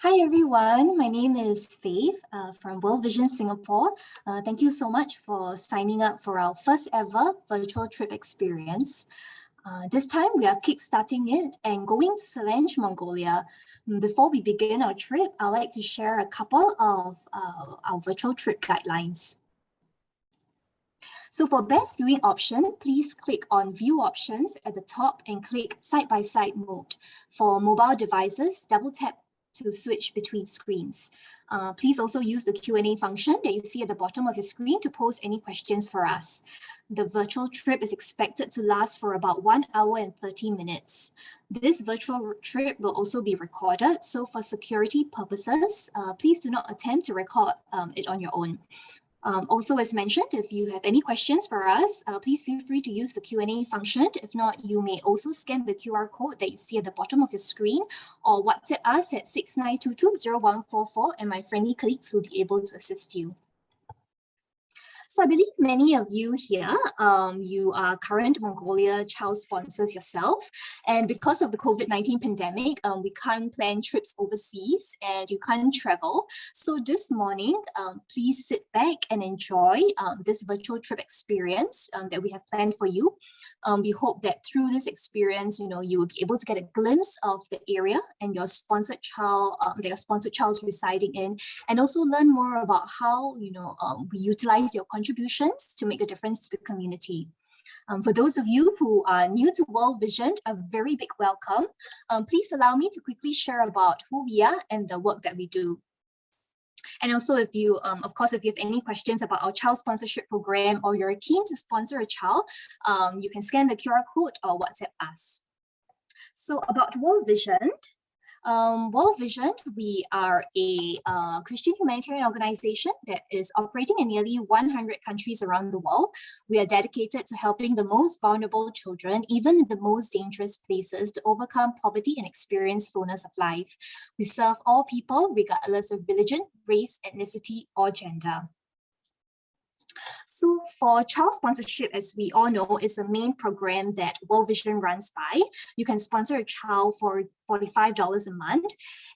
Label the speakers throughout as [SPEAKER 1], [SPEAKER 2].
[SPEAKER 1] Hi everyone, my name is Faith from World Vision Singapore. Thank you so much for signing up for our first ever virtual trip experience. This time we are kickstarting it and going to Selenge, Mongolia. Before we begin our trip, I'd like to share a couple of our virtual trip guidelines. So for best viewing option, please click on View Options at the top and click Side-by-Side mode. For mobile devices, double tap to switch between screens. Please also use the Q&A function that you see at the bottom of your screen to pose any questions for us. The virtual trip is expected to last for about 1 hour and 30 minutes. This virtual trip will also be recorded, so for security purposes, please do not attempt to record it on your own. Also, as mentioned, if you have any questions for us, please feel free to use the Q&A function. If not, you may also scan the QR code that you see at the bottom of your screen or WhatsApp us at 69220144 and my friendly colleagues will be able to assist you. So I believe many of you here, you are current Mongolia child sponsors yourself. And because of the COVID-19 pandemic, we can't plan trips overseas and you can't travel. So this morning, please sit back and enjoy this virtual trip experience that we have planned for you. We hope that through this experience, you will be able to get a glimpse of the area and your sponsored child, that your sponsored child is residing in, and also learn more about how, we utilize your contributions to make a difference to the community. For those of you who are new to World Vision, a very big welcome. Please allow me to quickly share about who we are and the work that we do. And also, if you, of course, if you have any questions about our child sponsorship program or you're keen to sponsor a child, you can scan the QR code or WhatsApp us. So about World Vision. World Vision, we are a Christian humanitarian organization that is operating in nearly 100 countries around the world. We are dedicated to helping the most vulnerable children, even in the most dangerous places, to overcome poverty and experience fullness of life. We serve all people, regardless of religion, race, ethnicity, or gender. So for child sponsorship, as we all know, is a main program that World Vision runs by. You can sponsor a child for $45 a month.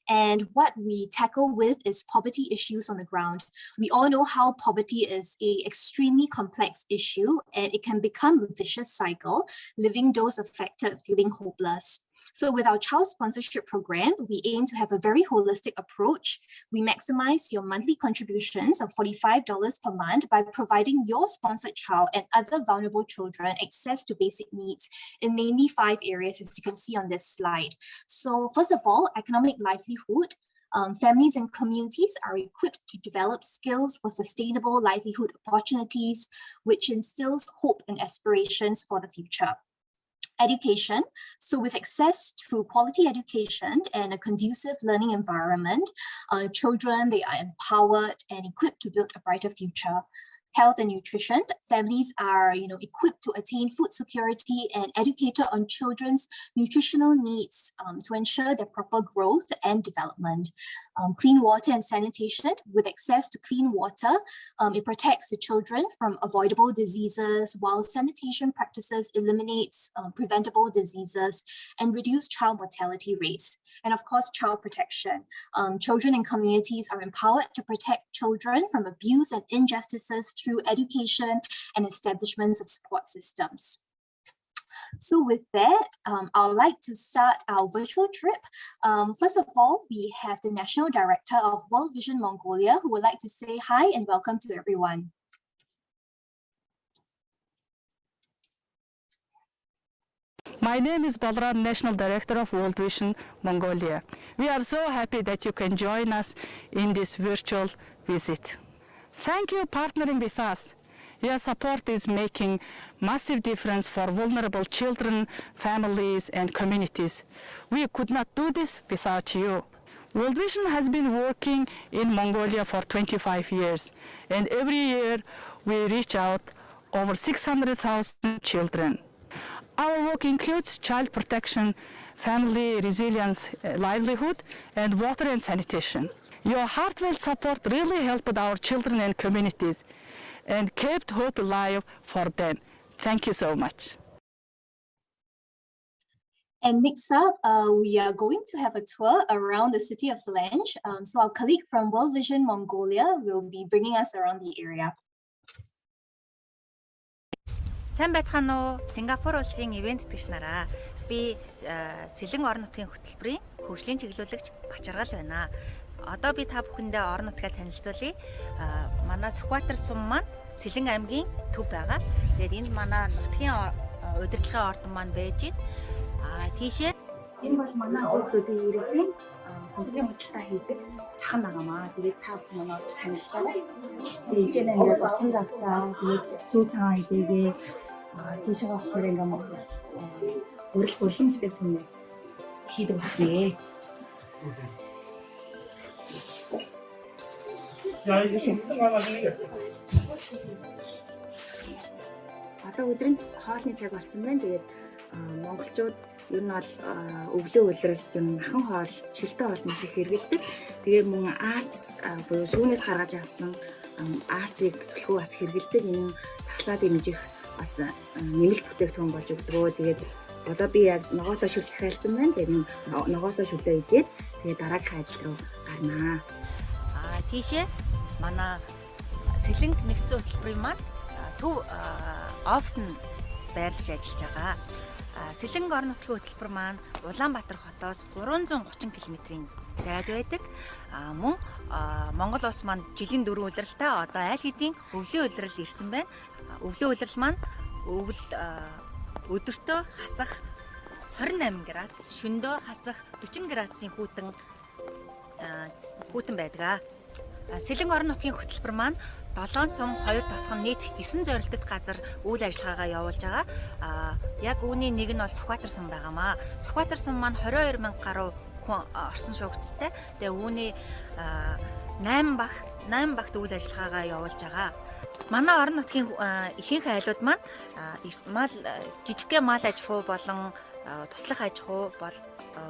[SPEAKER 1] And what we tackle with is poverty issues on the ground. We all know how poverty is an extremely complex issue and it can become a vicious cycle, leaving those affected feeling hopeless. So with our child sponsorship program, we aim to have a very holistic approach. We maximize your monthly contributions of $45 per month by providing your sponsored child and other vulnerable children access to basic needs in mainly 5 areas, as you can see on this slide. So first of all, economic livelihood. Families and communities are equipped to develop skills for sustainable livelihood opportunities, which instills hope and aspirations for the future. Education. So with access to quality education and a conducive learning environment, children, they are empowered and equipped to build a brighter future. Health and nutrition. Families are, equipped to attain food security and educated on children's nutritional needs to ensure their proper growth and development. Clean water and sanitation. With access to clean water, it protects the children from avoidable diseases, while sanitation practices eliminates preventable diseases and reduce child mortality rates. And of course, child protection. Children and communities are empowered to protect children from abuse and injustices through education and establishments of support systems. So with that, I would like to start our virtual trip. First of all, we have the National Director of World Vision Mongolia, who would like to say hi and welcome to everyone.
[SPEAKER 2] My name is Balram, National Director of World Vision Mongolia. We are so happy that you can join us in this virtual visit. Thank you for partnering with us. Your support is making massive difference for vulnerable children, families, and communities. We could not do this without you. World Vision has been working in Mongolia for 25 years, and every year we reach out over 600,000 children. Our work includes child protection, family resilience, livelihood, and water and sanitation. Your heartfelt support really helped our children and communities and kept hope alive for them. Thank you so much.
[SPEAKER 1] And next up, we are going to have a tour around the city of Selenge. So our colleague from World Vision Mongolia will be bringing us around the area.
[SPEAKER 3] Сайн байцгаана уу? Сингапур улсын ивент тэтгэгч нараа. Би Сэлэн орон нутгийн хөтөлбөрийн хөгжлийн чиглүүлэгч Бачаргал байна. Одоо би та бүхэндээ орон нутгаа танилцуулъя. Манай Сүхбаатар сум маань Сэлэн аймгийн төв байгаа. Тэгээд энд манай нутгийн удирдлагын ордон маань байж байна. Тийшээ энэ бол манай уулуудын иргэдийн хүнсний худалдаа хийдэг цахан байгаамаа. Тэгээд та бүхэн манай орж танилцаарай. Тэгээд энэ ингээд боцсон завсаа, тэгээд сүү цагаан идэгээ тийшээ болохоор ингээд урилмжтэй хүн хийдэг байна. Одоо өдрийн хоолны цаг болсон байна. Тэгээд монголчууд ер нь бол өглөө улиралд юм нахан хоол, шилтэй хоол маш их хэрэглэдэг. Тэгээд мөн арц буюу сүүнээс гаргаж авсан арцыг төлхөө бас хэрэглэдэг. Энэ тахлаа дэмжих бас нэмэлт бүтээгдэхүүн болж өгдөг. Тэгээд одоо би яг ногоотой шүл захиалсан байна. Тэгээд ногоотой шүлээ идээд тэгээд дараагийн ажил руу гарнаа. Тийшээ манай Сэлэнг нэгдсэн хөтөлбөрийн маань төв офис нь байрлаж ажиллаж байгаа. Сэлэнг орон нутгийн хөтөлбөр маань Улаанбаатар хотоос 330 км-ийн зайд байдаг. Мөн Монгол улс маань жилийн 4 улиралтай одоо аль хэдийн өвлийн улирал ирсэн байна. Өвлийн улирал маань өдөртөө хасах 28 градус, шөнөдөө хасах 40 градусын хүйтэн байдаг. Сэлэнг орон нутгийн хөтөлбөр маань 7 сум 2 тосгон нийт 9 зорилттой газар үйл ажиллагаагаа явуулж байгаа. Яг үүний нэг нь бол Сүхбаатар сум байгаамаа. Сүхбаатар сум маань 22,000 гаруй хүн орсон шуугцтай. Тэгээ үүний 8 багт үйл ажиллагаагаа явуулж байгаа. Манай орон нутгийн ихэнх айлууд маань жижигхэн мал аж ахуй болон туслах аж ахуй бол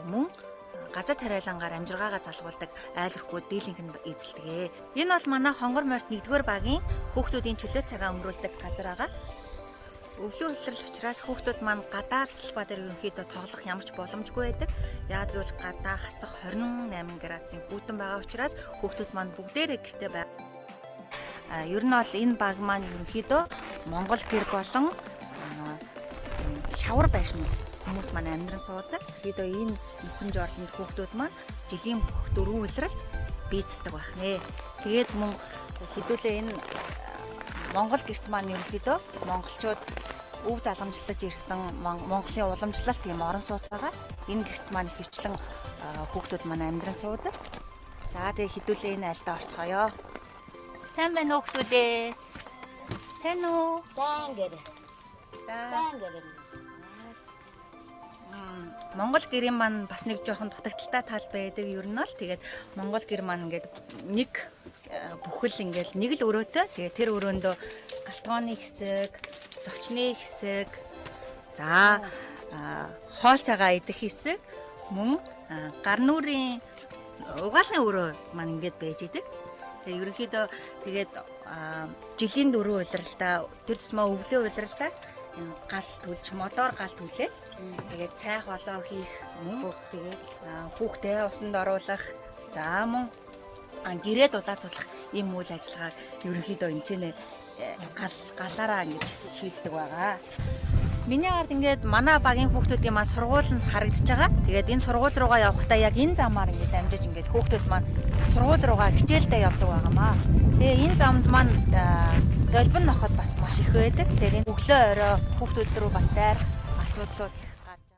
[SPEAKER 3] мөн газар тариалангаар амжиргаагаа залгуулдаг айл өрхгүүд дийлэнх нь эзэлдэг. Энэ бол манай хонгор морьт 1-р багийн хүүхдүүдийн чөлөө цагаа өнгөрүүлдэг газар байгаа. Өвлийн улирал учраас хүүхдүүд маань гадаа талбай дээр ерөнхийдөө тоглох ямар ч боломжгүй байдаг. Яг гэвэл гадаа хасах 28 градусын хүйтэн байгаа учраас хүүхдүүд маань бүгдээрээ гэртээ байна. Ер нь бол энэ баг маань ерөнхийдөө Монгол гэр болон шавар байшин хүмүүс маань амьдран суудаг. Ерөнхийдөө энэ нөхөн жорлонд хүүхдүүд маань жилийн бүх 4 улиралд бийцдэг байх нэ. Тэгээд мөн хэдүүлээ энэ Монгол гэрт маань ерөнхийдөө монголчууд өв залгамжлаж ирсэн Монголын уламжлалт тийм орон сууц байгаа. Энэ гэрт маань хөвчлэн хүүхдүүд маань амьдран суудаг. За тэгээд хэдүүлээ энэ альдаа орцгоё. Сайн байна уу хүүхдүүдээ? Сайн уу?
[SPEAKER 4] Сайн гэрэ.
[SPEAKER 3] Сайн гэрэ. Монгол гэрийн маань бас нэг жоохон дутагдaltaй тал байдаг. Ер нь л тэгээд Монгол гэр маань ингээд нэг бүхэл ингээд нэг л өрөөтэй. Тэгээд тэр өрөөндөө галтгооны хэсэг, зочны хэсэг, за хоол цагаа идэх хэсэг, мөн гар нүрийн угаалгын өрөө маань ингээд байж идэг. Тэгээд ерөнхийдөө тэгээд жилийн 4 улиралдаа тэр тусмаа өвлийн улиралдаа гал түлж мотор гал түлээ. Тэгээд цайх олоо хийх мөн тэгээд хүүхдээ усанд оруулах, за мөн гэрээ дулаацуулах ийм үйл ажиллагааг ерөнхийдөө энэ галаараа ингэж шийддэг байгаа. Миний гард ингээд манай багийн хүүхдүүдийн маань сургууль нь харагдаж байгаа. Тэгээд энэ сургууль руугаа явахдаа яг энэ замаар ингээд дамжиж ингээд хүүхдүүд маань сургууль руугаа хичээлдээ явдаг байгаамаа. Тэгээ энэ замд маань золбон ноход бас маш их байдаг. Тэгээд энэ өглөө орой хүүхдүүд рүү бас дайрах асуудлууд их гарч байгаа.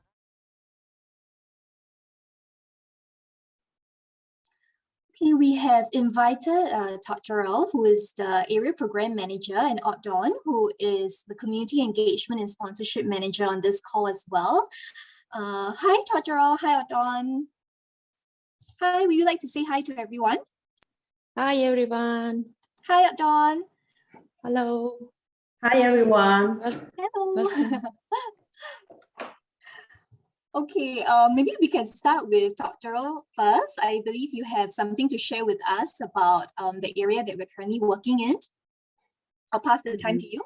[SPEAKER 1] Okay, we have invited Todd Jarrell, who is the Area Program Manager, and Otdon, who is the Community Engagement and Sponsorship Manager on this call as well. Hi, Todd Jarrell. Hi, Otdon. Hi, would you like to say hi to everyone?
[SPEAKER 4] Hi everyone.
[SPEAKER 1] Hi, Otdon.
[SPEAKER 4] Hello.
[SPEAKER 5] Hi everyone.
[SPEAKER 1] Hello. Okay, maybe we can start with Dr. first. I believe you have something to share with us about the area that we're currently working in. I'll pass the time to you.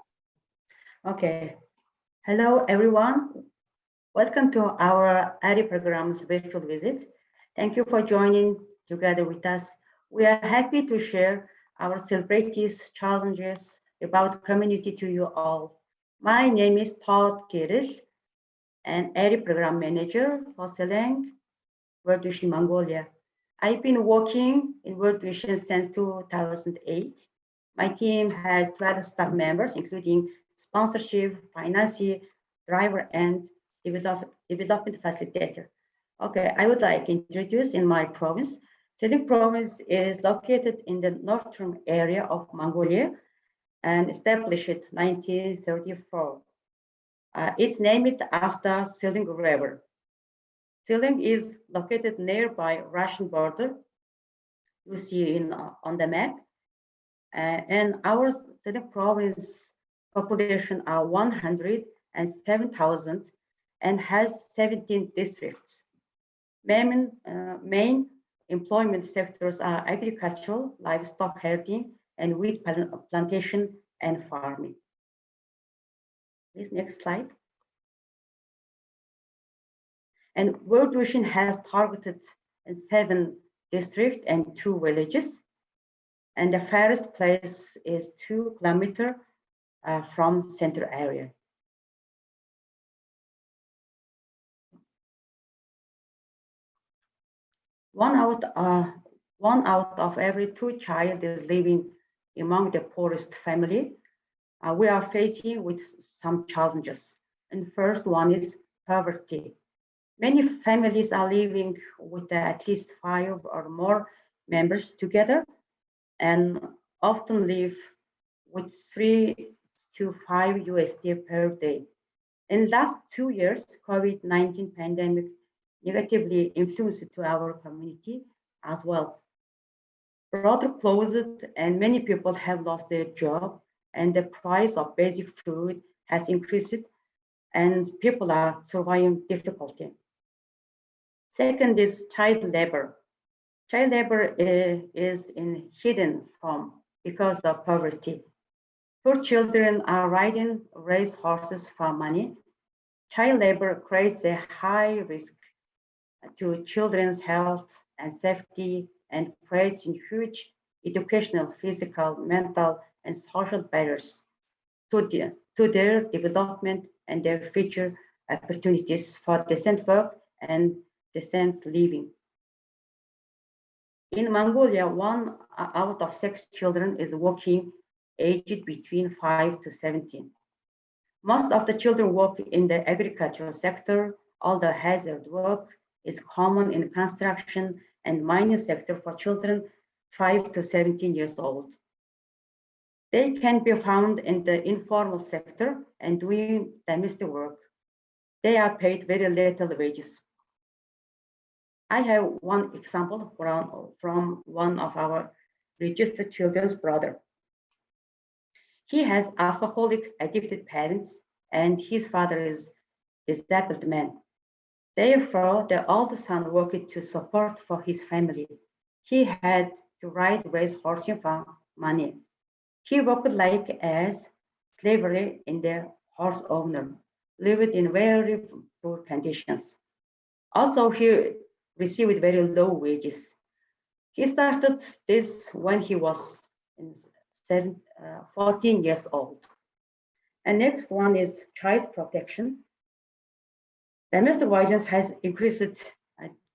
[SPEAKER 5] Okay. Hello everyone. Welcome to our ARI program's virtual visit. Thank you for joining together with us. We are happy to share our celebrities' challenges about community to you all. My name is Todd Kirill, an ARI program manager for Selenge, World Vision Mongolia. I've been working in World Vision since 2008. My team has 12 staff members, including sponsorship, financier, driver, and development facilitator. Okay, I would like to introduce in my province. Selenge province is located in the northern area of Mongolia and established in 1934. It's named after Selenge River. Selenge is located nearby Russian border. You see on the map. And our Selenge province population are 107,000 and has 17 districts. Main employment sectors are agricultural, livestock herding, and wheat plantation and farming. Please, next slide. And World Vision has targeted 7 districts and 2 villages. And the farthest place is 2 kilometers from center area. One out of every 2 child is living among the poorest family. We are facing with some challenges. And first one is poverty. Many families are living with at least 5 or more members together and often live with 3 to 5 USD per day. In the last 2 years, COVID-19 pandemic negatively influenced to our community as well. Border closed and many people have lost their job and the price of basic food has increased and people are surviving difficulty. Second is child labor. Child labor is hidden from because of poverty. Poor children are riding race horses for money. Child labor creates a high risk to children's health and safety and creates huge educational, physical, mental, and social barriers to their development and their future opportunities for decent work and decent living. In Mongolia, 1 out of 6 children is working aged between 5 to 17. Most of the children work in the agricultural sector. All the hazard work is common in construction and mining sector for children 5 to 17 years old. They can be found in the informal sector and doing domestic work. They are paid very little wages. I have one example from one of our registered children's brother. He has alcoholic addicted parents and his father is disabled man. Therefore, the oldest son worked to support for his family. He had to ride race horses for money. He worked like as slavery in the horse owner, lived in very poor conditions. Also, he received very low wages. He started this when he was 14 years old. And next one is child protection. Domestic violence has increased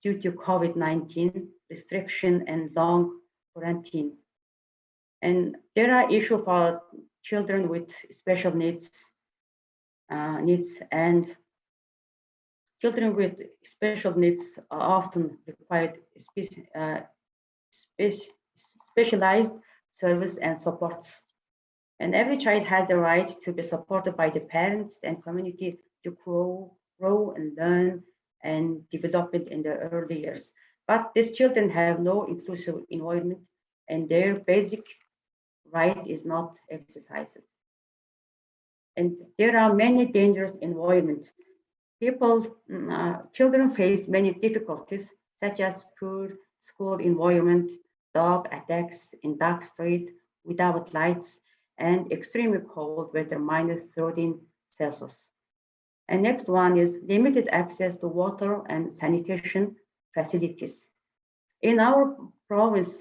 [SPEAKER 5] due to COVID-19 restriction and long quarantine. And there are issues for children with special needs and children with special needs are often required specialized service and supports. And every child has the right to be supported by the parents and community to grow and learn and develop it in the early years. But these children have no inclusive environment and their basic right is not exercised. And there are many dangerous environments. Children face many difficulties, such as poor school environment, dog attacks in dark street without lights, and extremely cold weather, -13 Celsius. And next one is limited access to water and sanitation facilities. In our province,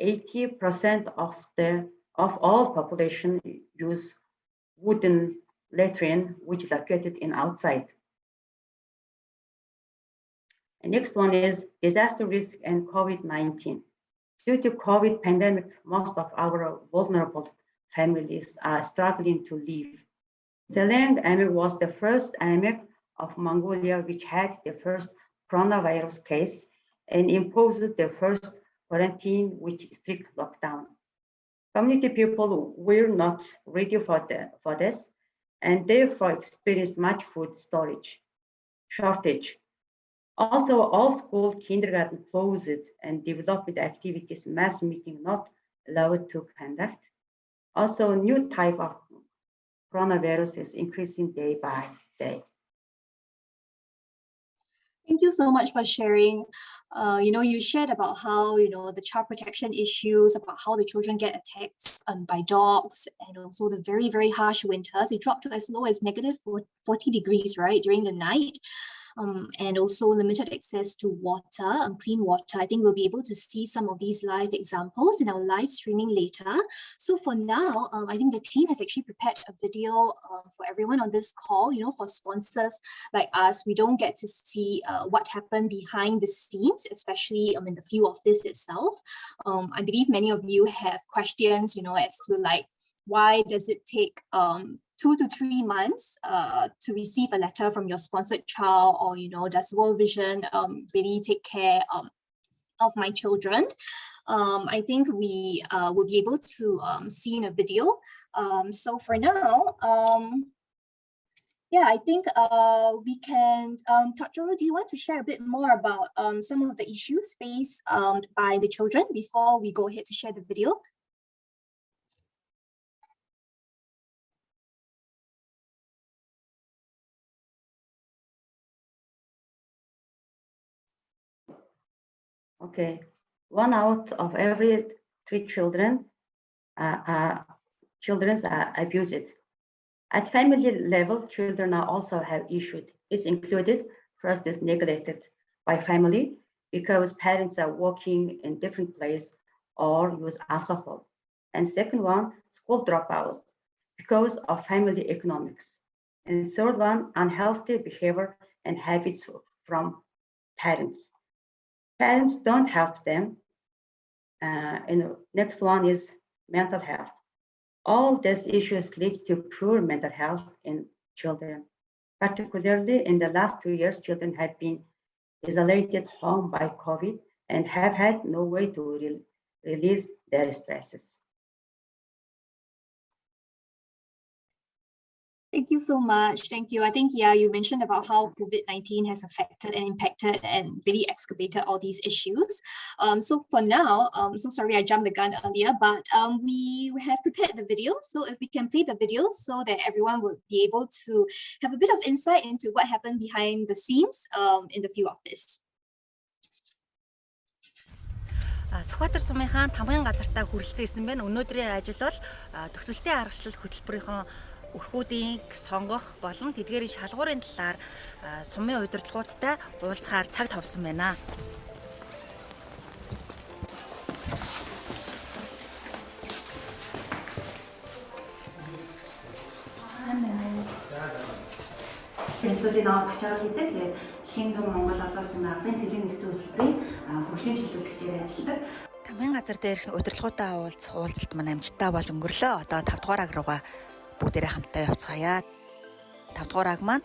[SPEAKER 5] 80% of all population use wooden latrine, which is located in outside. And next one is disaster risk and COVID-19. Due to COVID pandemic, most of our vulnerable families are struggling to live. Selenge AMEC was the first AMEC of Mongolia which had the first coronavirus case and imposed the first quarantine with strict lockdown. Community people were not ready for this and therefore experienced much food shortage. Also, all school kindergarten closed and developed activities mass meeting not allowed to conduct. Also, new type of coronavirus is increasing day by day.
[SPEAKER 1] Thank you so much for sharing. You shared about how, the child protection issues, about how the children get attacked by dogs, and also the very, very harsh winters. It dropped to as low as negative 40 degrees, right, during the night. And also limited access to water, clean water. I think we'll be able to see some of these live examples in our live streaming later. So for now, I think the team has actually prepared a video for everyone on this call. For sponsors like us, we don't get to see what happened behind the scenes, especially in the view of this itself. I believe many of you have questions, as to like, why does it take 2 to 3 months to receive a letter from your sponsored child, or does World Vision really take care of my children? I think we will be able to see in a video. So for now, I think we can, Tatjoro, do you want to share a bit more about some of the issues faced by the children before we go ahead to share the video?
[SPEAKER 5] Okay, 1 out of every 3 children are abused. At family level, children also have issues. It's included. First is neglected by family because parents are working in different places or use alcohol. And second one, school dropout because of family economics. And third one, unhealthy behavior and habits from parents. Parents don't help them. And next one is mental health. All these issues lead to poor mental health in children. Particularly in the last 2 years, children have been isolated home by COVID and have had no way to release their stresses.
[SPEAKER 1] Thank you so much. Thank you. I think, you mentioned about how COVID-19 has affected and impacted and really excavated all these issues. So for now, so sorry I jumped the gun earlier, but we have prepared the video. So if we can play the video so that everyone would be able to have a bit of insight into what happened behind the scenes in the view of this.
[SPEAKER 3] Сүхбаатар сумынхаа тамгын газартаа хүрэлцэн ирсэн байна. Өнөөдрийн ажил бол төсөлтийн аргачлал хөтөлбөрийн өрхүүдийн сонгох болон тэдгээрийн шалгуурын талаар сумын удирдлагуудтай уулзахаар цаг товсон байна. Хэлцүүдийн авах ачаал хийдэг. Тэгээд Шинэ зүүн Монгол олон улсын ардын Selenge нэгдсэн хөтөлбөрийн хөгжлийн чиглүүлэгчээр ажилладаг. Тамгын газар дээрх удирдлагуудаа уулзах уулзалт маань амжилттай болж өнгөрлөө. Одоо 5 дугаар аг руугаа бүгдээрээ хамтдаа явцгаая. 5 дугаар аг маань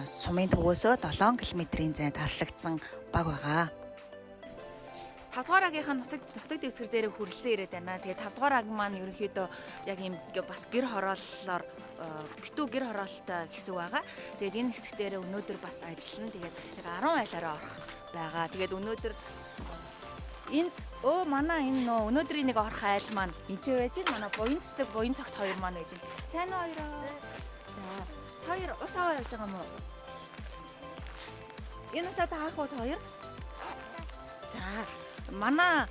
[SPEAKER 3] сумын төвөөсөө 7 км-ийн зайд таслагдсан баг байгаа. 5 дугаар агийнхаа нутаг дэвсгэр дээр хүрэлцэн ирээд байна. Тэгээд 5 дугаар аг маань ерөнхийдөө яг юм бас гэр хорооллоор битүү гэр хороололтой хэсэг байгаа. Тэгээд энэ хэсэг дээр өнөөдөр бас ажиллана. Тэгээд яг 10 айлаараа орох байгаа. Тэгээд өнөөдөр энэ манай энэ өнөөдрийн нэг орох айл маань энд байж байна. Манай буян цагт хоёр маань байж байна. Сайн уу хоёроо? За, хоёр ус аваа явж байгаа юм уу? Энэ усаа таах уу хоёр? За, манай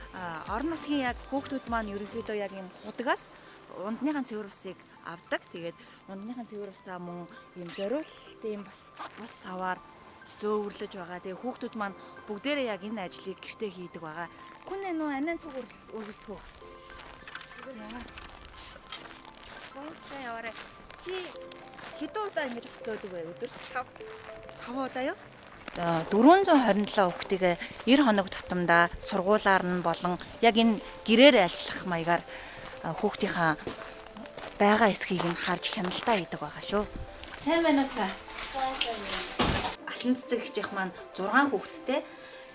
[SPEAKER 3] орон нутгийн яг хүүхдүүд маань ерөнхийдөө яг юм худагаас ундныхаа цэвэр усыг авдаг. Тэгээд унтныхын цэвэр усаа мөн ийм зориултын бас бус саваар зөөвөрлөж байгаа. Тэгээд хүүхдүүд маань бүгдээрээ яг энэ ажлыг гэртээ хийдэг байгаа. Хүн нөө анаа цуг өргөлдөхөө. За. Гонцоо яваарай. Чи хэдэн удаа ингэж зөөдөг вэ өдөрт? 5 удаа юу? За 427 хүүхдийг 90 хоног тутамдаа сургуулаар нь болон яг энэ гэрээр ажиллах маягаар хүүхдийнхаа байгаа эсхийг нь харж хяналтаа хийдэг байгаа шүү. Сайн байна уу та? Алтан цэцэг ихчийнх маань 6 хүүхэдтэй.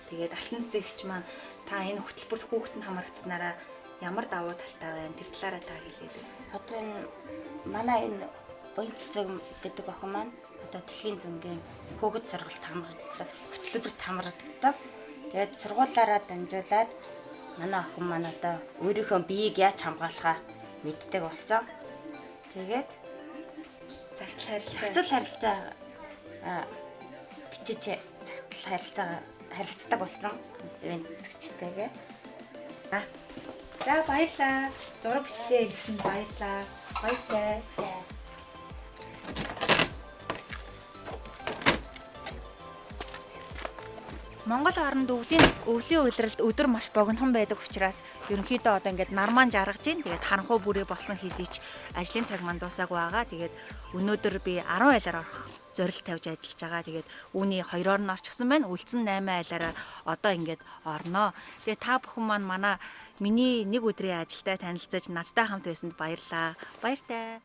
[SPEAKER 3] Тэгээд алтан цэцэг ихч маань та энэ хөтөлбөрт хүүхэд нь хамрагдсанараа ямар давуу талтай байна? Тэр талаараа та хэлээд.
[SPEAKER 6] Одоо энэ манай энэ буян цэцэг гэдэг охин маань одоо дэлхийн зөнгийн хүүхэд сургалт хамгаалдаг хөтөлбөрт хамрагддаг. Тэгээд сургуулаараа дамжуулаад манай охин маань одоо өөрийнхөө биеийг яаж хамгаалахаа мэддэг болсон. Тэгээд загтал харилцаа бичиж загтал харилцдаг болсон ивэнтгчтэйгээ. За баярлаа. Зураг бичлээ гэсэн баярлаа. Баяртай.
[SPEAKER 3] Монгол орнд өвлийн улиралд өдөр маш богинохон байдаг учраас ерөнхийдөө одоо ингээд нар маань жаргаж гин. Тэгээд харанхуй бүрээ болсон хэдий ч ажлын цаг маань дуусаагүй байгаа. Тэгээд өнөөдөр би 10 айлаар орох зорилт тавьж ажиллаж байгаа. Тэгээд үүний 2-оор нь орчихсон байна. Үлдсэн 8 айлаараа одоо ингээд орноо. Тэгээд та бүхэн маань манай миний нэг өдрийн ажилдаа танилцаж надтай хамт байсанд баярлалаа. Баяртай.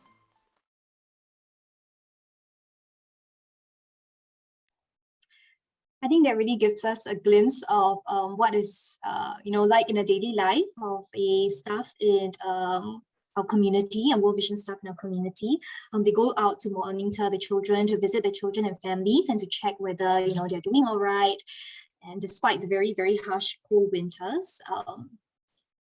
[SPEAKER 1] I think that really gives us a glimpse of what is, like in a daily life of a staff in our community and World Vision staff in our community. They go out to monitor the children, to visit the children and families, and to check whether they're doing all right. And despite the very, very harsh, cold winters.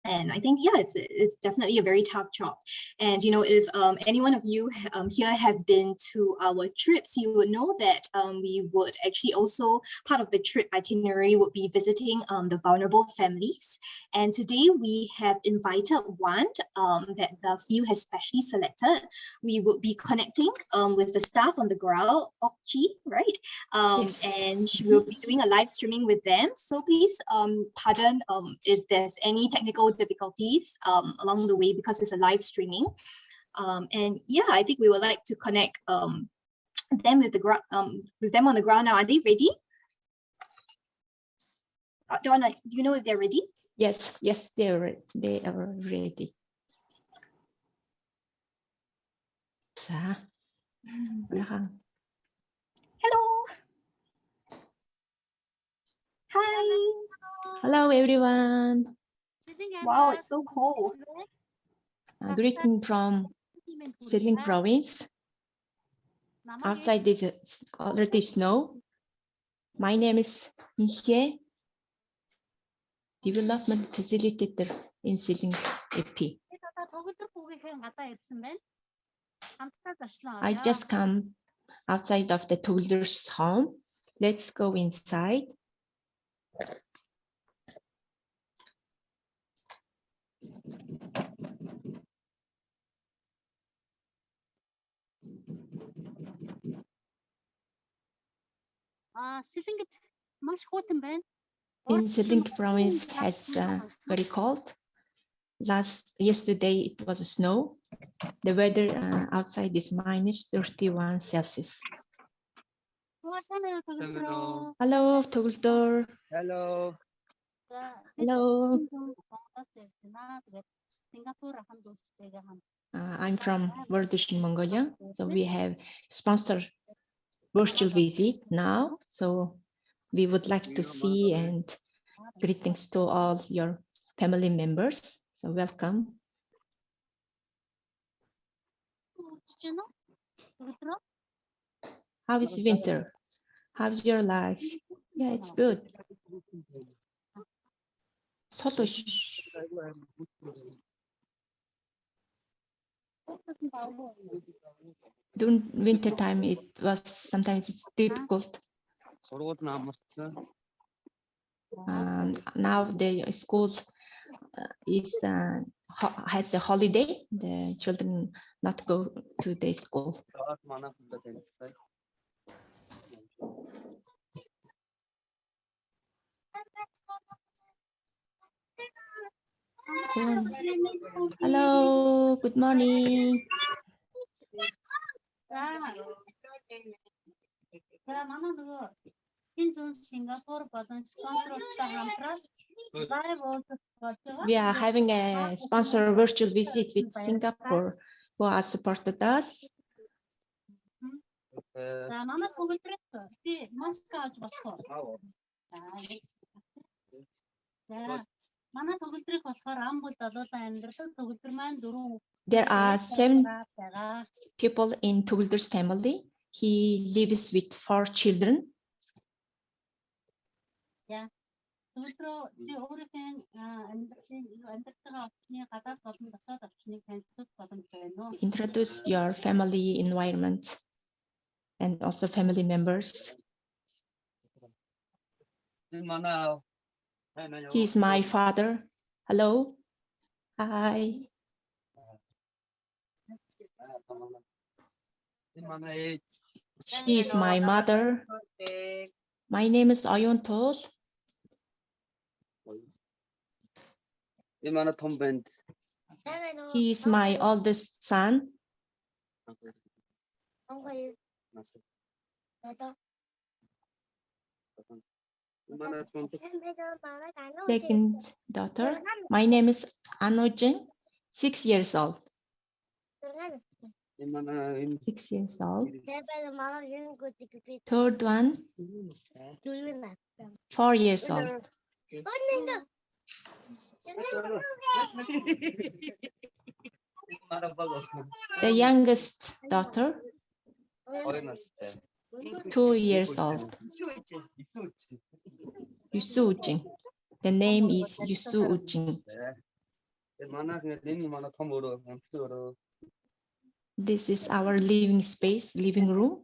[SPEAKER 1] And I think, it's definitely a very tough job. And, if any one of you here have been to our trips, you would know that we would actually also, part of the trip itinerary would be visiting the vulnerable families. And today we have invited one that the field has specially selected. We would be connecting with the staff on the ground, Okchi, right?
[SPEAKER 4] Yes.
[SPEAKER 1] And she will be doing a live streaming with them. So please pardon if there's any technical difficulties along the way because it's a live streaming. I think we would like to connect them with them on the ground now. Are they ready? Donna, do you know if they're ready?
[SPEAKER 4] Yes, they are ready. 자,
[SPEAKER 1] Hello. Hi.
[SPEAKER 4] hello everyone.
[SPEAKER 1] Wow, it's so cold.
[SPEAKER 4] Greeting from Selenge province. Outside is already snow. My name is Inhye, development facilitator in Selenge EP. I just come outside of the toddler's home. Let's go inside. In Selenge province has very cold. Yesterday it was snow. The weather outside is minus 31 Celsius. Hello, Togultor.
[SPEAKER 7] Hello.
[SPEAKER 4] Hello. I'm from World Vision Mongolia. So we have sponsored virtual visit now. So we would like to see and greetings to all your family members. So welcome. How is winter? How's your life? Yeah, it's good. During winter time, it was sometimes it's difficult. Now the schools has a holiday. The children not go to the school. Hello, good morning. We are having a sponsor virtual visit with Singapore who has supported us. There are 7 people in Tugulder's family. He lives with 4 children. Introduce your family environment and also family members. He is my father. Hello. Hi. She is my mother. My name is Ayun Tos. He is my oldest son. Second daughter. My name is Anojin, 6 years old. 6 years old. Third one, 4 years old. The youngest daughter, 2 years old. Yusu Ujing. The name is Yusu Ujing. This is our living space, living room.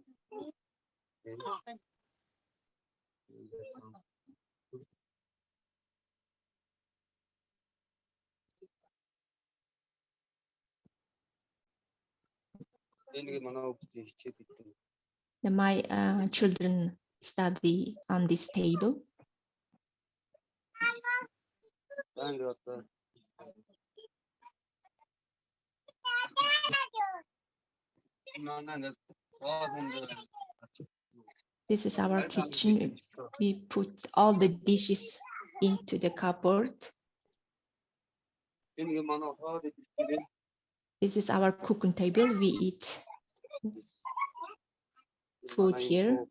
[SPEAKER 4] My children study on this table. This is our kitchen. We put all the dishes into the cupboard. This is our cooking table. We eat food here.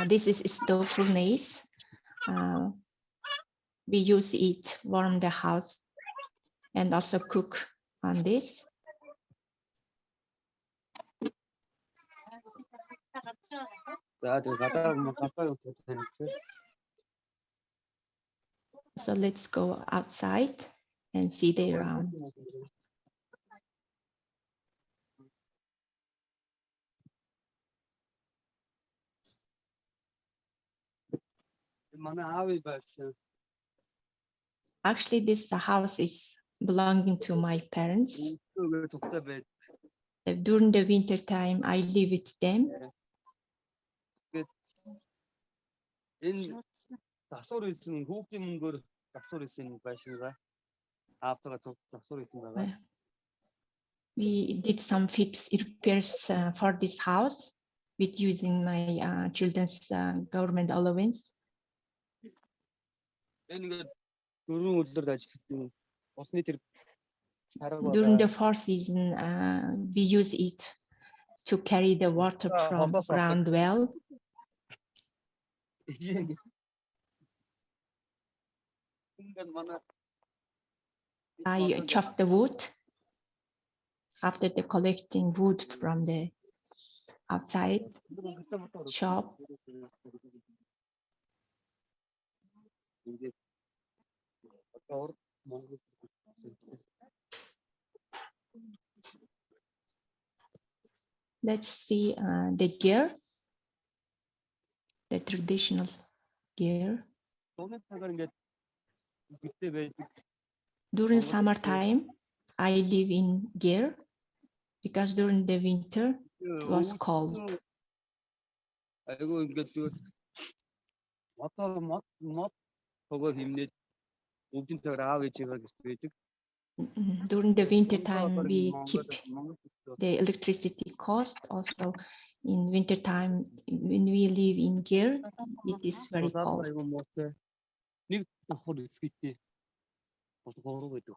[SPEAKER 4] This is stove furnace. We use it warm the house and also cook on this. So let's go outside and see the around. Actually, this house is belonging to my parents. During the winter time, I live with them. We did some repairs for this house with using my children's government allowance. During the 4th season, we use it to carry the water from ground well. I chop the wood after the collecting wood from the outside shop. Let's see the gear. the traditional gear. During summertime, I live in gear because during the winter it was cold. During the winter time, we keep the electricity cost. Also, in winter time, when we live in gear, it is very cold.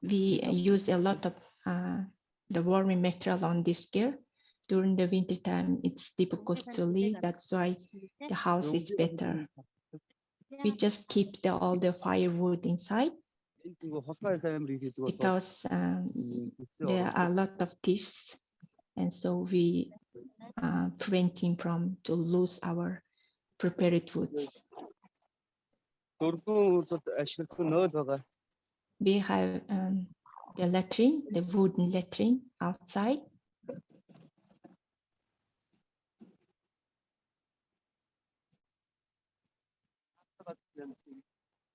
[SPEAKER 4] We use a lot of the warming material on this gear. During the winter time, it's difficult to live. That's why the house is better. We just keep all the firewood inside because there are a lot of thieves, and so we preventing from to lose our prepared woods. We have the latrine, the wooden latrine outside.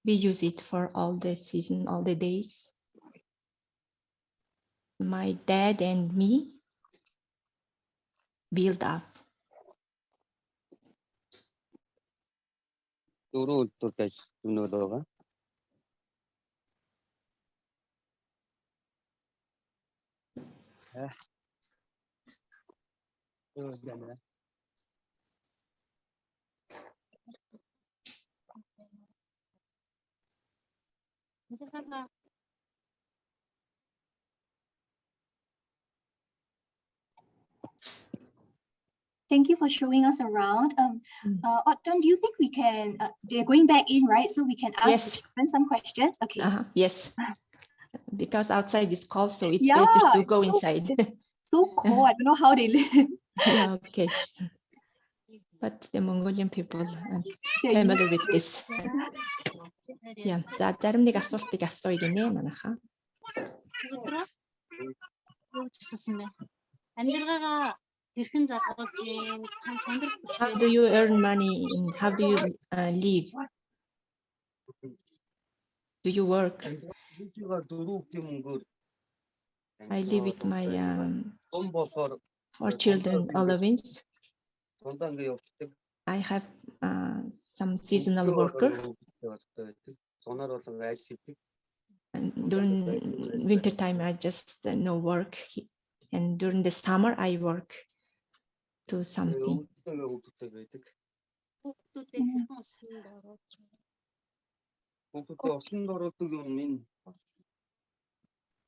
[SPEAKER 4] We use it for all the season, all the days. My dad and me build up.
[SPEAKER 1] Thank you for showing us around. Otton, do you think we can, they're going back in, right? So we can ask the children some questions? Okay.
[SPEAKER 4] Yes, because outside is cold, so it's better to go inside.
[SPEAKER 1] It's so cold, I don't know how they live.
[SPEAKER 4] Yeah, okay. But the Mongolian people are familiar with this. Yeah, за зарим нэг асуултыг асууя гинэ манайхаа. How do you earn money and how do you live? Do you work? I live with my 4 children allowance. I have some seasonal worker. And during winter time, I just no work. And during the summer, I work to something.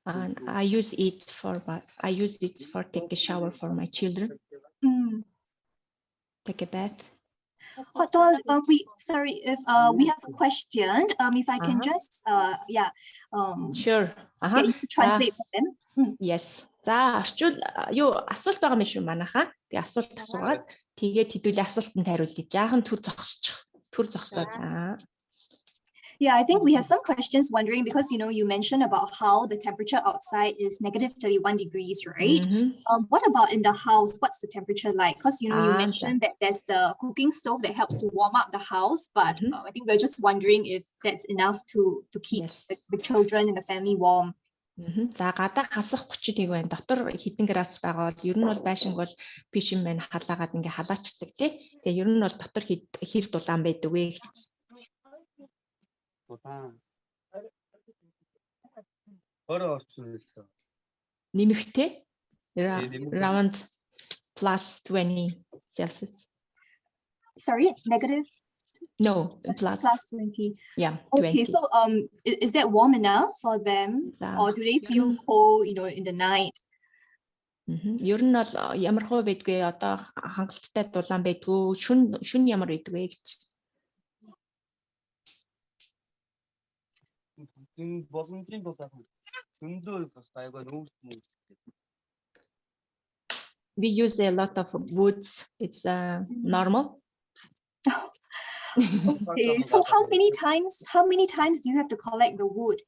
[SPEAKER 4] And I use it for take a shower for my children. Take a bath.
[SPEAKER 1] Sorry, if we have a question, if I can just
[SPEAKER 4] Sure.
[SPEAKER 1] Get you to translate for them.
[SPEAKER 4] Yes. За орчуул юу асуулт байгаа юм шүү манайхаа. Тэгээ асуулт асуугаад тэгээд хэдүүлээ асуултанд хариулъя. Жаахан төр зогсоод.
[SPEAKER 1] Yeah, I think we have some questions wondering because you mentioned about how the temperature outside is -31 degrees, right? What about in the house? What's the temperature like? Because you mentioned that there's the cooking stove that helps to warm up the house, but I think we're just wondering if that's enough to keep the children and the family warm.
[SPEAKER 4] За гадаа хасах 30 байна. Дотор хэдэн градус байгаа бол ер нь бол байшинг бол пишин мэн халаагаад ингээ халаачдаг тий. Тэгээ ер нь бол дотор хэр дулаан байдаг вэ? Нэмэгтэй around +20 Celsius.
[SPEAKER 1] Sorry, negative?
[SPEAKER 4] No,
[SPEAKER 1] +20.
[SPEAKER 4] Yeah.
[SPEAKER 1] Okay, 20. So is that warm enough for them, or do they feel cold, in the night?
[SPEAKER 4] Ер нь бол ямар хөө байдгүй одоо хангалттай дулаан байдгүй шүн ямар байдгүй гэж. We use a lot of woods. It's normal.
[SPEAKER 1] Okay, so how many times do you have to collect the wood,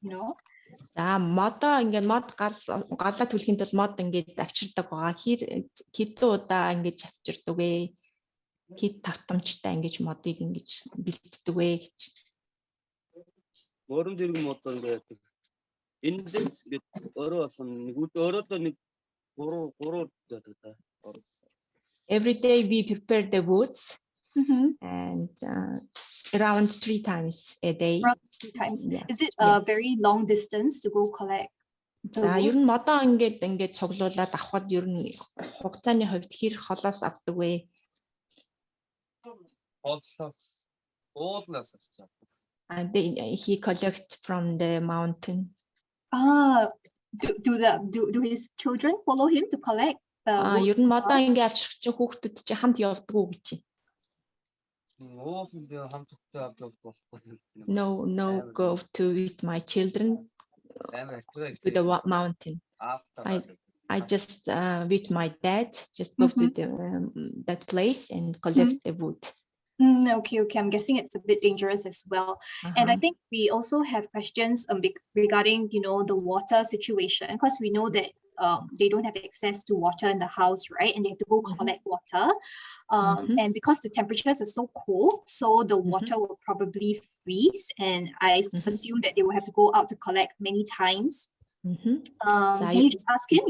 [SPEAKER 4] За модоо ингээд мод галаа түлхэнд бол мод ингээд авчирдаг байгаа. Хэдэн удаа ингэж авчирдаг вэ? хэд татамжтай ингэж модыг ингэж бэлтдэг вэ гэж.
[SPEAKER 7] Өөрөнд иргэн мод ингээд энэ дэс бид өөрөө болсон нэг өөрөөдөө нэг 3 гэдэг та.
[SPEAKER 4] Every day we prepare the woods
[SPEAKER 1] Mm-hmm.
[SPEAKER 4] and around 3 times a day.
[SPEAKER 1] Around 3 times.
[SPEAKER 4] Yeah.
[SPEAKER 1] Is it a very long distance to go collect the
[SPEAKER 4] За
[SPEAKER 1] wood?
[SPEAKER 4] ер нь модоо ингээд цуглуулад авахд ер нь хугацааны хувьд хэр холоос авдаг вэ?
[SPEAKER 7] Уулнаас
[SPEAKER 4] And he collect from the mountain.
[SPEAKER 1] Do his children follow him to collect the wood?
[SPEAKER 4] Ер нь модоо ингээд авчих чинь хүүхдүүд чи хамт явдаг уу гэж.
[SPEAKER 7] уулнд хамтдаа авдаг болохгүй.
[SPEAKER 4] No, go to with my children to the mountain. I just with my dad just go to that place and collect the wood.
[SPEAKER 1] Okay, I'm guessing it's a bit dangerous as well. And I think we also have questions regarding, the water situation, because we know that they don't have access to water in the house, right? And they have to go collect water. And because the temperatures are so cold, so the water will probably freeze. And I assume that they will have to go out to collect many times. Can you just ask him,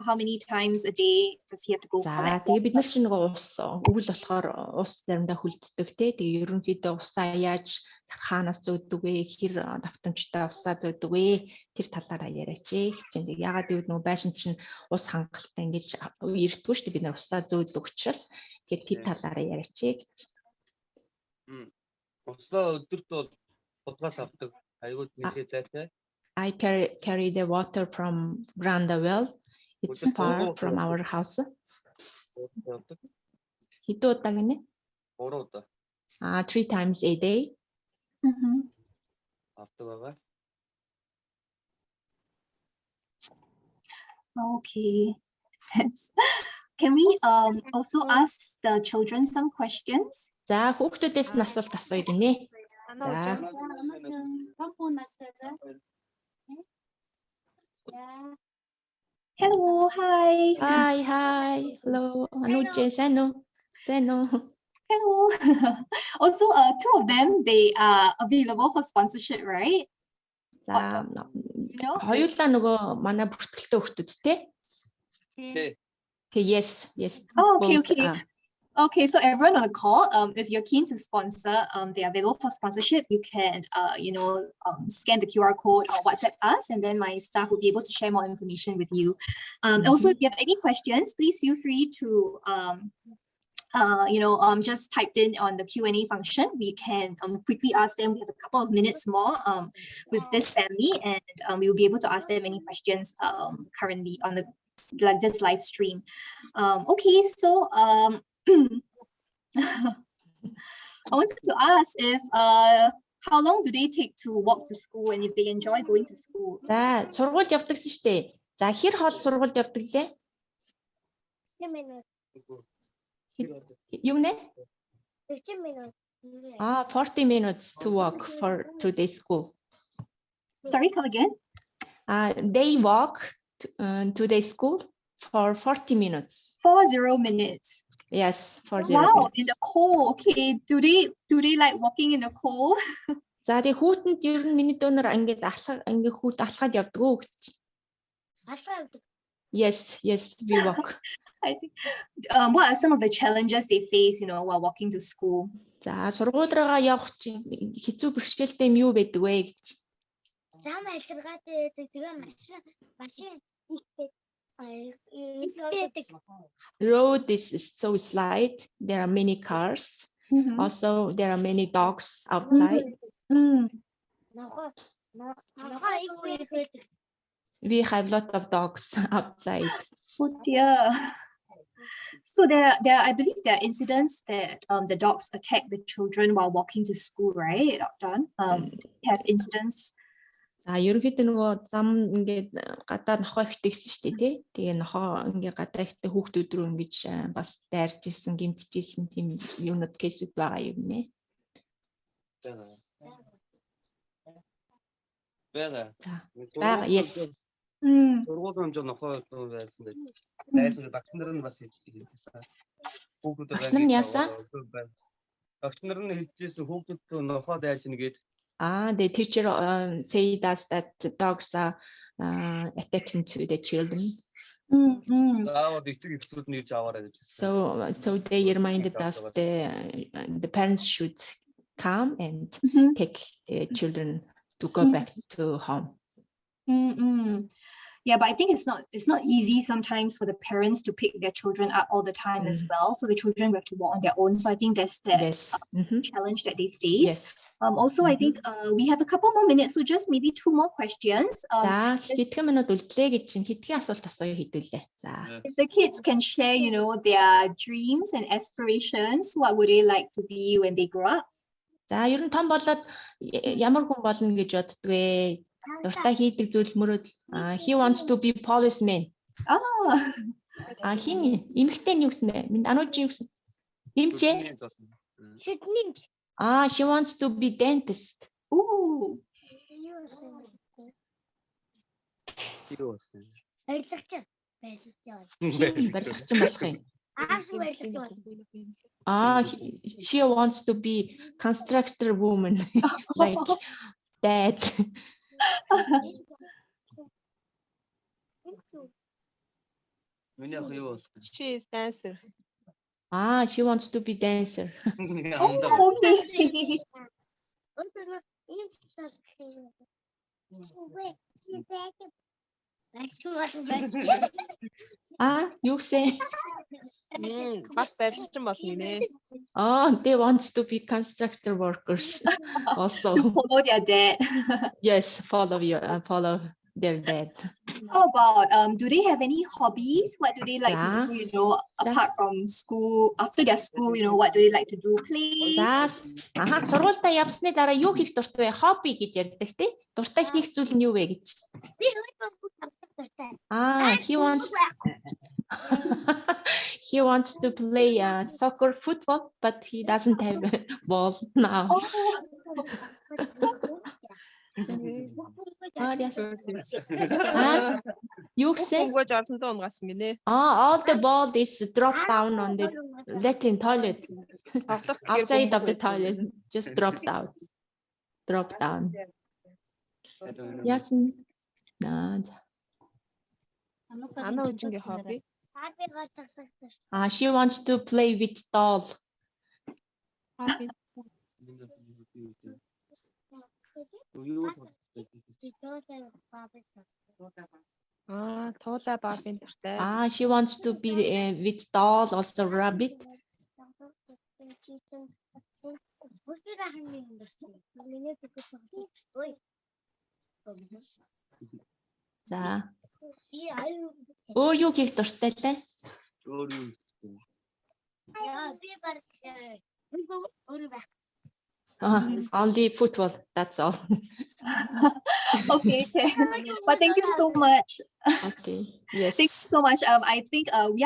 [SPEAKER 1] how many times a day does he have to go collect?
[SPEAKER 4] Тэгээ бид нар чинь нөгөө ус өвөл болохоор ус заримдаа хүлддэг те. Тэгээ ерөнхийдөө усаа яаж хаанаас зөөдөг вэ? Хэр давтамжтай усаа зөөдөг вэ? Тэр талаараа яриач ээ гэж байна. Ягаад гэвэл нөгөө байшин чинь ус хангалттай ингэж ирдэггүй шүү дээ. Бид нар усаа зөөдөг учраас тэгээд тэр талаараа яриач ээ гэж.
[SPEAKER 7] Усаа өдөрт бол бодгоос авдаг. Айгууд нэлээ зайтай.
[SPEAKER 4] I carry the water from ground well. It's far from our house. Хэдэн удаа гинэ?
[SPEAKER 7] 3 удаа.
[SPEAKER 4] 3 times a day.
[SPEAKER 7] Авдаг байгаа.
[SPEAKER 1] Okay. Can we also ask the children some questions?
[SPEAKER 4] За хүүхдүүдээс нь асуулт асууя гинэ. За.
[SPEAKER 1] Hello, hi.
[SPEAKER 4] Hi. Hello. Anuche, Seno.
[SPEAKER 1] Hello. Also, two of them, they are available for sponsorship, right?
[SPEAKER 4] За хоёулаа нөгөө манай бүртгэлтэй хүүхдүүд те. Yes.
[SPEAKER 1] Oh, okay. Okay, so everyone on the call, if you're keen to sponsor, they are available for sponsorship. You can, scan the QR code or WhatsApp us, and then my staff will be able to share more information with you. Also, if you have any questions, please feel free to, just typed in on the Q&A function. We can quickly ask them. We have a couple of minutes more with this family, and we will be able to ask them any questions currently on this live stream. Okay, so I wanted to ask if how long do they take to walk to school, and if they enjoy going to school?
[SPEAKER 4] За сургуульд явдагсан шүү дээ. За хэр хол сургуульд явдаг лээ?
[SPEAKER 8] 10 минут.
[SPEAKER 4] Юу нэ?
[SPEAKER 8] 40 минут.
[SPEAKER 4] 40 minutes to walk to the school.
[SPEAKER 1] Sorry, come again?
[SPEAKER 4] They walk to the school for 40 minutes.
[SPEAKER 1] 40 minutes.
[SPEAKER 4] Yes, 40
[SPEAKER 1] Wow,
[SPEAKER 4] minutes.
[SPEAKER 1] in the cold. Okay, do they like walking in the cold?
[SPEAKER 4] За тэгээ хүүтэнд ер нь миний дөнөр ингээд хүүт алхаад явдаг уу гэж.
[SPEAKER 8] Алхаа явдаг.
[SPEAKER 4] Yes, we walk.
[SPEAKER 1] I think. What are some of the challenges they face, while walking to school?
[SPEAKER 4] За сургуулигаа явах чинь хэцүү бэрхшээлтэй юм юу байдаг вэ гэж.
[SPEAKER 8] Зам алдаргаад байдаг. Тэгээ машин
[SPEAKER 4] Road is so slight. There are many cars. Also, there are many dogs outside. We have a lot of dogs outside.
[SPEAKER 1] Oh dear. So I believe there are incidents that the dogs attack the children while walking to school, right, Don? Have incidents.
[SPEAKER 4] За ерөнхийдөө нөгөө зам ингээд гадаа нохоо ихтэйгсэн шүү дээ тий. Тэгээ нохоо ингээд гадаа ихтэй хүүхдүүд рүү ингэж бас дайрж исэн, гэмтэж исэн тийм юунууд кейсүүд байгаа юм нэ. Бага. Yes.
[SPEAKER 7] Сургуулийн хэмжээ нохоо байсан гэж. Найз багш нар нь бас хэлсэн. Хүүхдүүд
[SPEAKER 4] Багш нар нь яасан?
[SPEAKER 7] Багш нар нь хэлжсэн хүүхдүүд нохоо дайрчна гээд.
[SPEAKER 4] The teacher say that the dogs are attacking to the children.
[SPEAKER 7] Заавал эцэг эхлүүд нь ирж аваарай гэж.
[SPEAKER 4] So they reminded us the parents should come and take children to go back to home.
[SPEAKER 1] Yeah, but I think it's not easy sometimes for the parents to pick their children up all the time as well. So the children have to walk on their own. So I think that's that challenge that they face. Also, I think we have a couple more minutes, so just maybe 2 more questions.
[SPEAKER 4] За хэдхэн минут үлдлээ гэж чинь хэдхэн асуулт асууя хэдүүлээ. За.
[SPEAKER 1] If the kids can share, their dreams and aspirations, what would they like to be when they grow up?
[SPEAKER 4] За ер нь том болоод ямар хүн болно гэж боддөг вэ? Дуртай хийдэг зүйл мөрөд he wants to be policeman. Хин эмэгтэй нь юу гэсэн бэ? Минь ануужи юу гэсэн? Эмчээ. She wants to be dentist.
[SPEAKER 1] Ooh.
[SPEAKER 4] Барилгачин болох юм. She wants to be constructor woman like dad.
[SPEAKER 9] She is dancer.
[SPEAKER 4] She wants to be dancer.
[SPEAKER 1] Okay.
[SPEAKER 4] Юу гэсэн?
[SPEAKER 9] Бас барилгачин болно нэ.
[SPEAKER 4] They want to be constructor workers also.
[SPEAKER 1] To follow their dad.
[SPEAKER 4] Yes, follow their dad.
[SPEAKER 1] How about do they have any hobbies? What do they like to do, apart from school, after their school, what do they like to do? Play?
[SPEAKER 4] За, сургуультаа явсны дараа юу хийх дуртай вэ? Хобби гэж ярьдаг тий? Дуртай хийх зүйл нь юу вэ гэж. He wants to play soccer, football, but he doesn't have a ball now. Юу гэсэн?
[SPEAKER 9] Гоо жартандаа унгасан гинэ.
[SPEAKER 4] All the ball is dropped down on the Latin toilet. Outside of the toilet, just dropped out. Drop down. Яасан?
[SPEAKER 9] Ана үжингийн хобби.
[SPEAKER 4] She wants to play with doll.
[SPEAKER 9] Туулай баабын дуртай.
[SPEAKER 4] She wants to be with doll, also rabbit. За. Юу хийх дуртай лээ? Only football, that's all.
[SPEAKER 1] Okay, but thank you so much.
[SPEAKER 4] Okay, yes.
[SPEAKER 1] Thank you so much. I think thank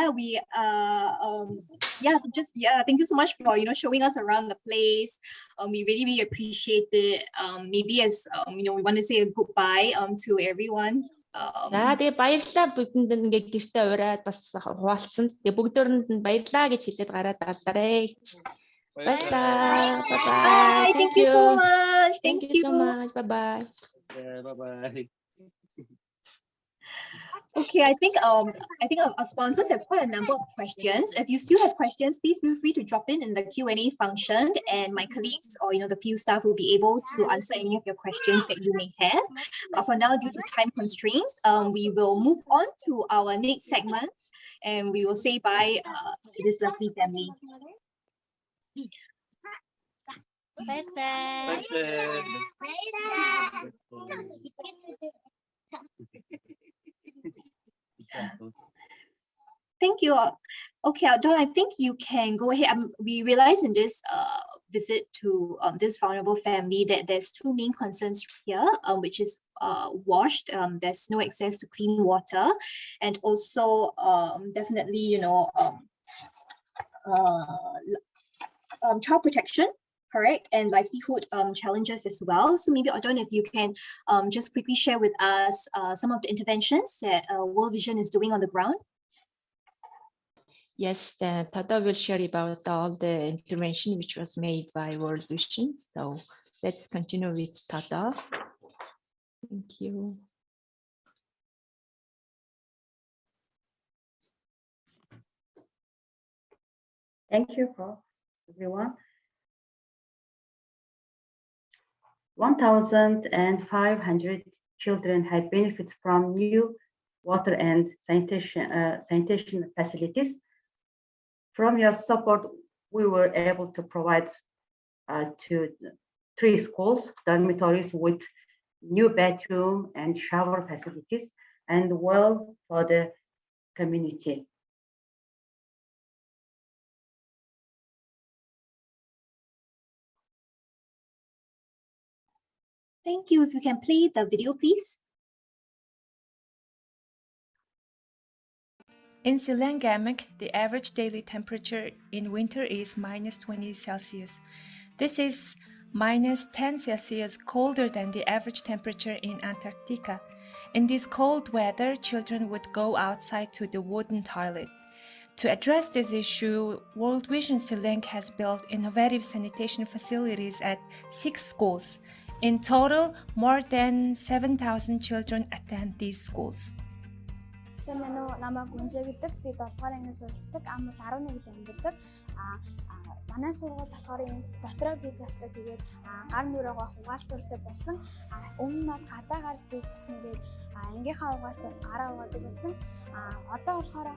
[SPEAKER 1] you so much for showing us around the place. We really appreciate it. Maybe as we want to say a goodbye to everyone.
[SPEAKER 4] За тэгээ баярлалаа бүгдэнд ингээд гэртээ ураад бас хуваалцсан. Тэгээ бүгдөөрэнд нь баярлалаа гэж хэлээд гараад алдарэ. Баярлалаа.
[SPEAKER 1] Bye. Thank you so much.
[SPEAKER 4] Thank you so much. Bye bye.
[SPEAKER 7] Bye bye.
[SPEAKER 1] Okay, I think our sponsors have quite a number of questions. If you still have questions, please feel free to drop in the Q&A function, and my colleagues or the field staff will be able to answer any of your questions that you may have. But for now, due to time constraints, we will move on to our next segment, and we will say bye to this lovely family.
[SPEAKER 8] Bye bye.
[SPEAKER 1] Thank you. Okay, Dawn, I think you can go ahead. We realize in this visit to this vulnerable family that there's 2 main concerns here, which is washed. There's no access to clean water, and also definitely, child protection, correct, and livelihood challenges as well. So maybe Dawn, if you can just quickly share with us some of the interventions that World Vision is doing on the ground.
[SPEAKER 4] Yes, Tata will share about all the intervention which was made by World Vision. So let's continue with Tata. Thank you.
[SPEAKER 5] Thank you for everyone. 1,500 children had benefited from new water and sanitation facilities. From your support, we were able to provide to 3 schools, dormitories with new bathroom and shower facilities, and well for the community.
[SPEAKER 1] Thank you. If you can play the video, please.
[SPEAKER 10] In Selenge, the average daily temperature in winter is -20 Celsius. This is -10 Celsius colder than the average temperature in Antarctica. In this cold weather, children would go outside to the wooden toilet. To address this issue, World Vision Selenge has built innovative sanitation facilities at 6 schools. In total, more than 7,000 children attend these schools.
[SPEAKER 11] Сайн байна уу? Намайг Гүнжээ гэдэг. Би 7 дугаар ангид суралцдаг. Ам бол 11 жил амьдардаг. Манай сургууль болохоор энэ дотроо бие засдаг. Тэгээд гар нүрээгаа угаалтуртай болсон. Өмнө нь бол гадаагаар бие заснагээд ангийнхаа угаалтад гараа угаадаг байсан. Одоо болохоор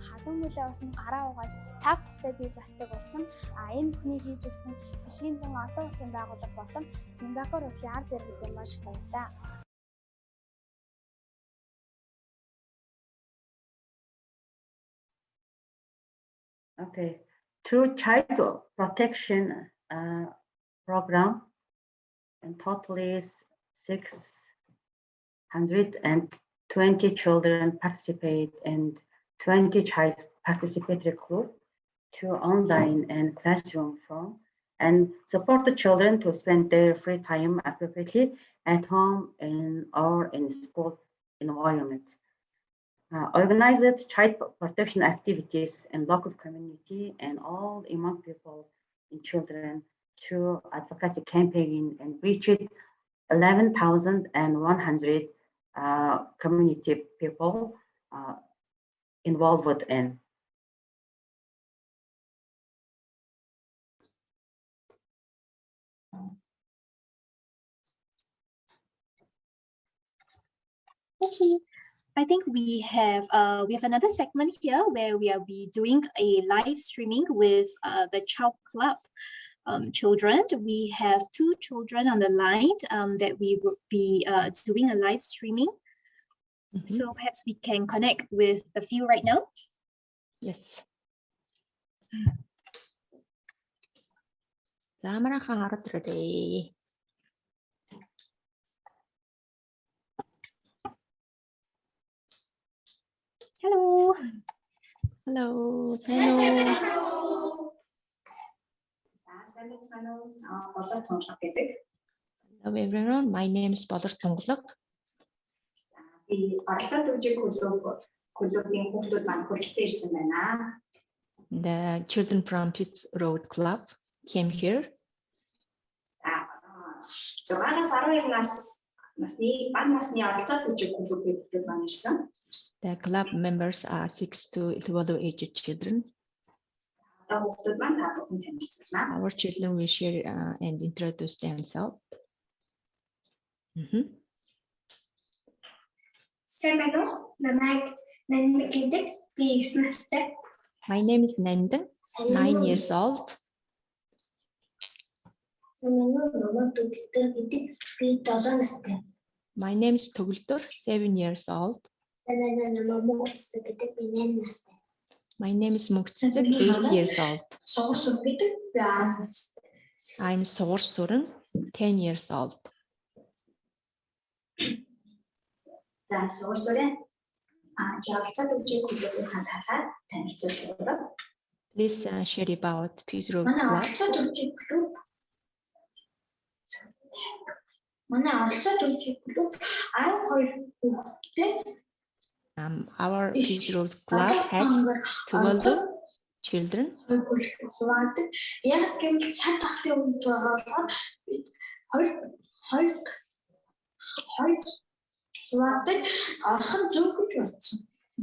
[SPEAKER 11] халуун нүлээ усан гараа угааж 5 дахьтай бие засдаг болсон. Энэ бүхнийг хийж өгсөн дэлхийн зан олон улсын байгууллага болон Сингапур улсын ард иргэдэд маш их баярлалаа.
[SPEAKER 5] Okay, through child protection program, in total is 620 children participate and 20 child participatory group to online and classroom form and support the children to spend their free time appropriately at home or in school environment. Organized child protection activities in local community and all among people and children through advocacy campaign and reached 11,100 community people involved in.
[SPEAKER 1] Okay. I think we have another segment here where we will be doing a live streaming with the Child Club children. We have 2 children on the line that we will be doing a live streaming. So perhaps we can connect with the few right now.
[SPEAKER 4] Yes. Замарахан хараад ирээ.
[SPEAKER 1] Hello.
[SPEAKER 4] Hello. Hello. Hello everyone. My name is Болор Тунгалаг.
[SPEAKER 12] Би оролцоод үжиг клубын хүүхдүүд маань хүрэлцэн ирсэн байна.
[SPEAKER 4] The children from Peace Road Club came here.
[SPEAKER 12] 6-аас 12 насны бага насны оролцоод үжиг клубын хүүхдүүд маань ирсэн.
[SPEAKER 4] The club members are 6 to 12 aged children. Our children will share and introduce themselves. My name is Nanda, 9 years old. My name is Toguldur, 7 years old. My name is Mugtsek, 8 years old. I'm Sorsuran, 10 years old. Please share about Peace Road Club. Our Peace Road Club has 12 children.
[SPEAKER 11] хуваадаг. Яг гэвэл цаг тахлын үед байгаа болохоор хоёр хуваадаг орхон зөв гэж бодсон.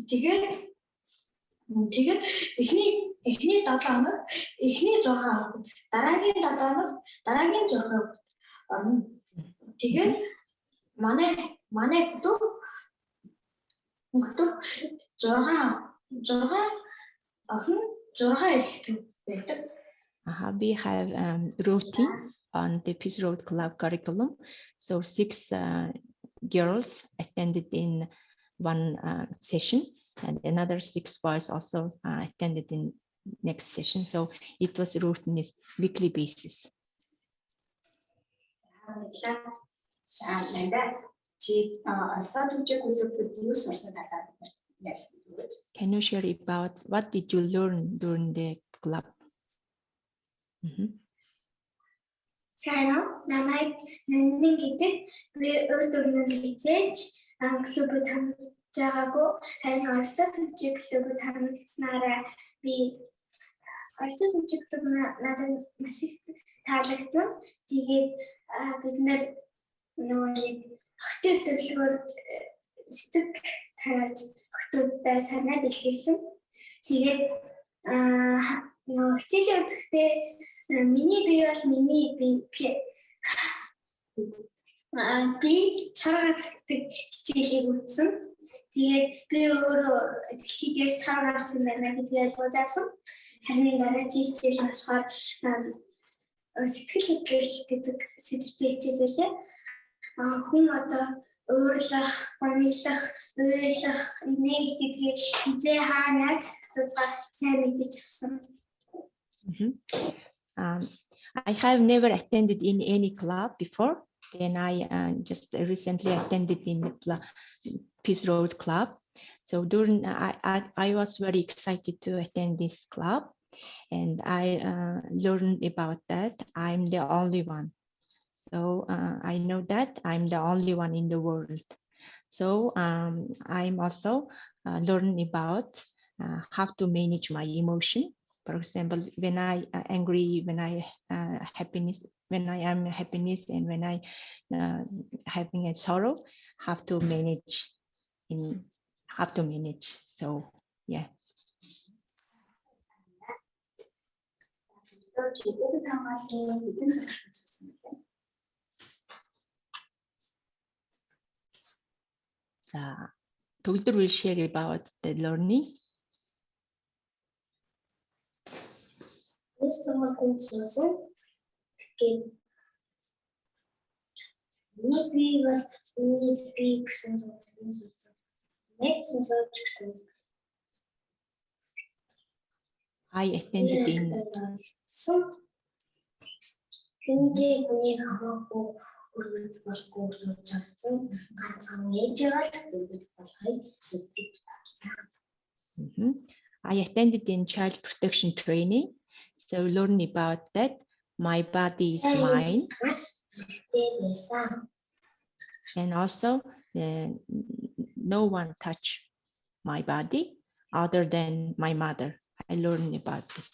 [SPEAKER 11] Тэгээд эхний 7 хоног эхний 6 хоног дараагийн 7 хоног дараагийн 6 хоног орно. Тэгээд манай дүү 6 охин 6 эрэгтэй байдаг.
[SPEAKER 4] We have routine on the Peace Road Club curriculum. So 6 girls attended in one session, and another 6 boys also attended in next session. So it was routine weekly basis. Can you share about what did you learn during the club?
[SPEAKER 11] Сайн намайг нандин гэдэг би өөр дөрмөнд хизээч клубд хамтж байгаагүй харин орцоо төчиг клубд хамтснараа би орцоо төчиг клуб надад маш их таалагдсан. Тэгээд бид нэр нөгөө хотын төлөвлөгөөр стик тааж хотуудаа санаа бэлгэлсэн. Тэгээд нөгөө хичээлийн үзэхдээ миний бие бол миний би царгацдаг хичээлийг үзсэн. Тэгээд би өөрөө дэлхийд дээр царгацсан байна гэдгийг ойлгосон. Харин дараагийн хичээл болохоор сэтгэл хөдлөл гэдэг сэдвтэй хичээл байлаа. Хүн одоо өөрлөх, гомдлох, уйлах, инех гэдгийг хизээ хаана яаж сэтгэлээр сайн мэдэж авсан.
[SPEAKER 4] I have never attended in any club before. Then I just recently attended in the Peace Road Club. So during I was very excited to attend this club, and I learned about that I'm the only one. So I know that I'm the only one in the world. So I'm also learning about how to manage my emotion. For example, when I angry, when I happiness, when I am happiness, and when I having a sorrow, have to manage. So yeah. Togdur will share about the learning. I attended in I attended in child protection training, so learn about that. My body is mine, and also no one touch my body other than my mother. I learned about this.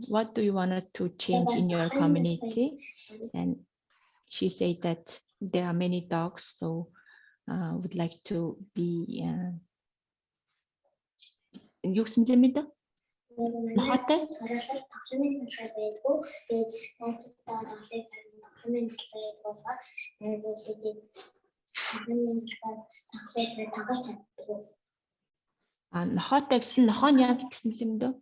[SPEAKER 4] What do you want to change in your community? And she said that there are many dogs, so would like to be hot гэсэн хон яа гэсэн юм дөө.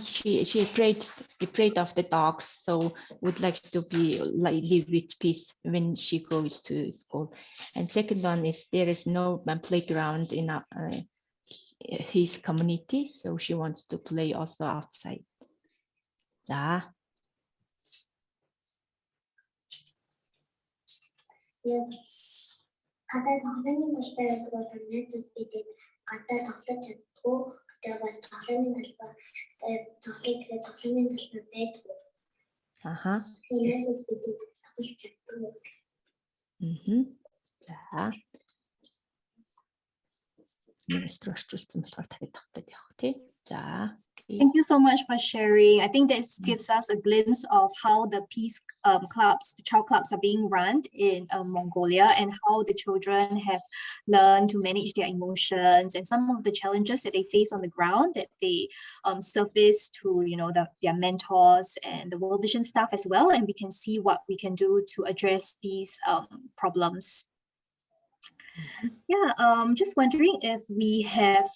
[SPEAKER 4] She afraid of the dogs, so would like to live with peace when she goes to school. And second one is there is no playground in his community, so she wants to play also outside. 자,
[SPEAKER 13] гадаа тоглоомын талбай руу таньд бидэд гадаа тоглож чаддгүй. Тэгээ бас тоглоомын талбай тоглоомын талбай байдгүй.
[SPEAKER 4] Аха.
[SPEAKER 13] Тэгээд бидэд тоглож чаддгүй.
[SPEAKER 4] За. Нэстрочулсан болохоор дахиад тавтаад явах тий. За.
[SPEAKER 1] Thank you so much for sharing. I think this gives us a glimpse of how the peace clubs, the child clubs are being run in Mongolia, and how the children have learned to manage their emotions and some of the challenges that they face on the ground that they surface to, you know, their mentors and the World Vision staff as well. And we can see what we can do to address these problems. Yeah, just wondering if we have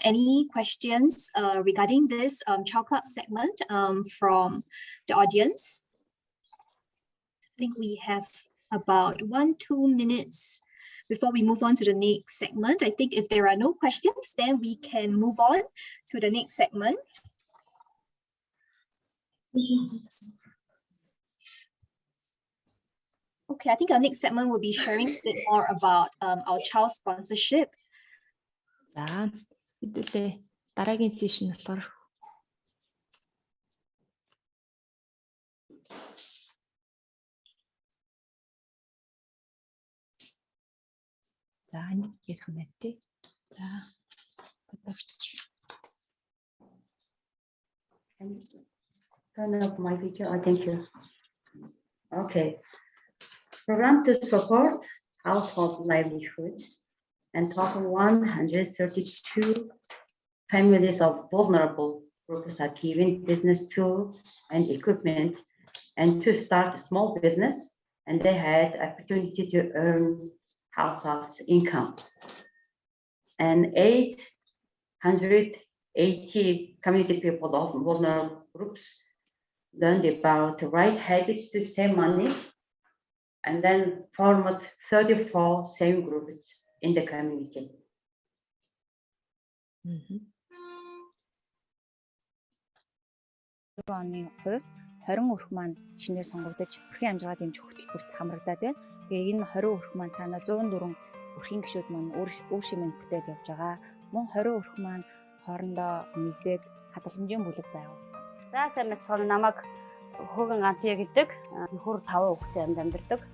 [SPEAKER 1] any questions regarding this child club segment from the audience. I think we have about 1-2 minutes before we move on to the next segment. I think if there are no questions, then we can move on to the next segment. Okay, I think our next segment will be sharing a bit more about our child sponsorship.
[SPEAKER 4] За, хэдүүлээ дараагийн сешн болохоор за нэг ярих юм байна тий. За, бодогч.
[SPEAKER 5] Turn off my video. Thank you. Okay. Program to support household livelihood and total 132 families of vulnerable groups are given business tools and equipment and to start a small business, and they had opportunity to earn household income. And 880 community people of vulnerable groups learned about the right habits to save money, and then formed 34 saving groups in the community.
[SPEAKER 3] Оны хувьд 20 өрх маань шинээр сонгогдож өрхийн амжиргаа дэмжих хөтөлбөрт хамрагдаад байна. Тэгээ энэ 20 өрх маань цаана 104 өрхийн гишүүд маань үр шимэн бүтээд явж байгаа. Мөн 20 өрх маань хоорондоо нэгдээд хадгаламжийн бүлэг байгуулсан.
[SPEAKER 14] За сайн мэцхан намайг Хөөгөн Гантия гэдэг нөхөр 5 хүүхэдтэй амьдардаг.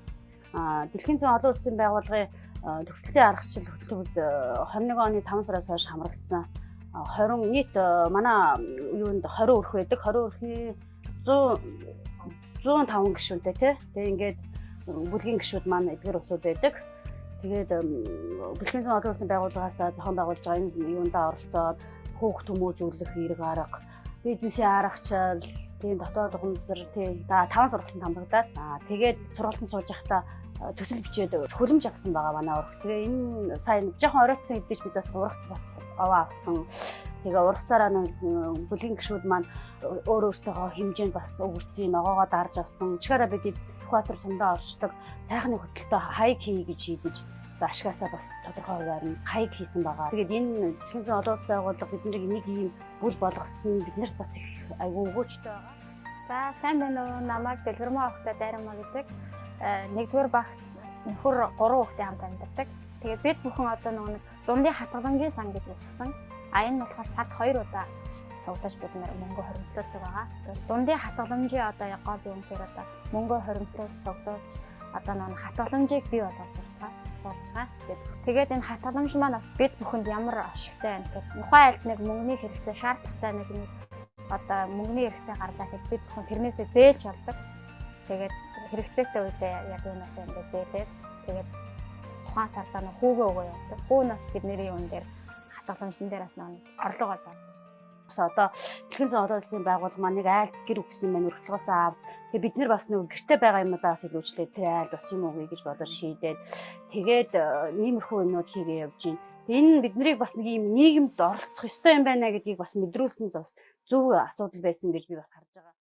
[SPEAKER 14] Дэлхийн зүүн олон улсын байгууллагын төгсөлтийн аргачлал хөтөлбөрт 21 оны 5 сараас хойш хамрагдсан. 20 нийт манай юунд 20 өрх байдаг. 20 өрхийн 105 гишүүнтэй тий. Тэгээ ингээд бүлгийн гишүүд маань эдгээр усуд байдаг. Тэгээд дэлхийн зүүн олон улсын байгууллагаас зохион байгуулж байгаа энэ юундаа оролцоод хүүхд хүмүүжүүлэх эрг арга, бизнесийн аргачлал, тийм дотоод ухамсар тий 5 сургалтанд хамрагдаад тэгээд сургалтанд сууж байхдаа төсөл бичээд хөлөмж авсан байгаа манай урах. Тэгээ энэ сайн жоохон оройтсан хэдэж бид бас урагц бас аваа авсан. Тэгээ урагцаараа бүлгийн гишүүд маань өөрөөсөө хэмжээнд бас өгөрцийн ногоогоо дарж авсан. Чигаараа бид экватор сундаа оршдог сайхны хөтөлтөд хайг хий гэж шийдэж ашгаасаа бас тодорхой хуваар нь хайг хийсэн байгаа. Тэгээд энэ дэлхийн зүүн олон улсын байгууллага биднийг нэг ийм бүл болгосон биднэрт бас их айгүй өгөөжтэй байгаа.
[SPEAKER 11] За сайн байна уу? Намайг Дэлгэрмаа охтой Дайрамаа гэдэг. Нэгдүгээр багт нөхөр 3 хүүхдээ хамт амьдардаг. Тэгээд бид бүхэн одоо нэг дундын хатгаламжийн сан гэж үүсгэсэн. Энэ болохоор сард 2 удаа цуглаж бид нэр мөнгө хоримтлуулдаг байгаа. Дундын хатгаламжийн одоо гол юм хэрэг одоо мөнгө хоримтлуулж цуглуулж одоо нэг хатгаламжийг бий болгож сурч байгаа. Тэгээд энэ хатгаламж маань бид бүхэнд ямар ашигтай байна гэхэд тухайн айлд нэг мөнгөний хэрэгцээ шаардлагатай нэг одоо мөнгөний хэрэгцээ гарлаа гэхэд бид бүхэн тэрнээсээ зээлж болдог. Тэгээд хэрэгцээтэй үедээ яг юунаас ингээд зээлээд тэгээд тухайн сардаа нэг хүүгээ өгөө явдаг. Хүүнээс бидний юун дээр хатгаламжн дээрээс нэг орлого олж авдаг. Одоо дэлхийн зүүн олон улсын байгууллага маань нэг айл гэр өгсөн мань өргөдлгөөс аав. Тэгээ бид нар бас нэг гэртээ байгаа юмудаа бас илүүчлээ тэр айл бас юм уу гэж бодож шийдээд тэгээд иймэрхүү юмнууд хийгээ явж гин.
[SPEAKER 14] Энэ биднийг бас нэг юм нийгэмд оролцох ёстой юм байна гэдгийг бас мэдрүүлсэн бас зөв асуудал байсан гэж би бас харж байгаа.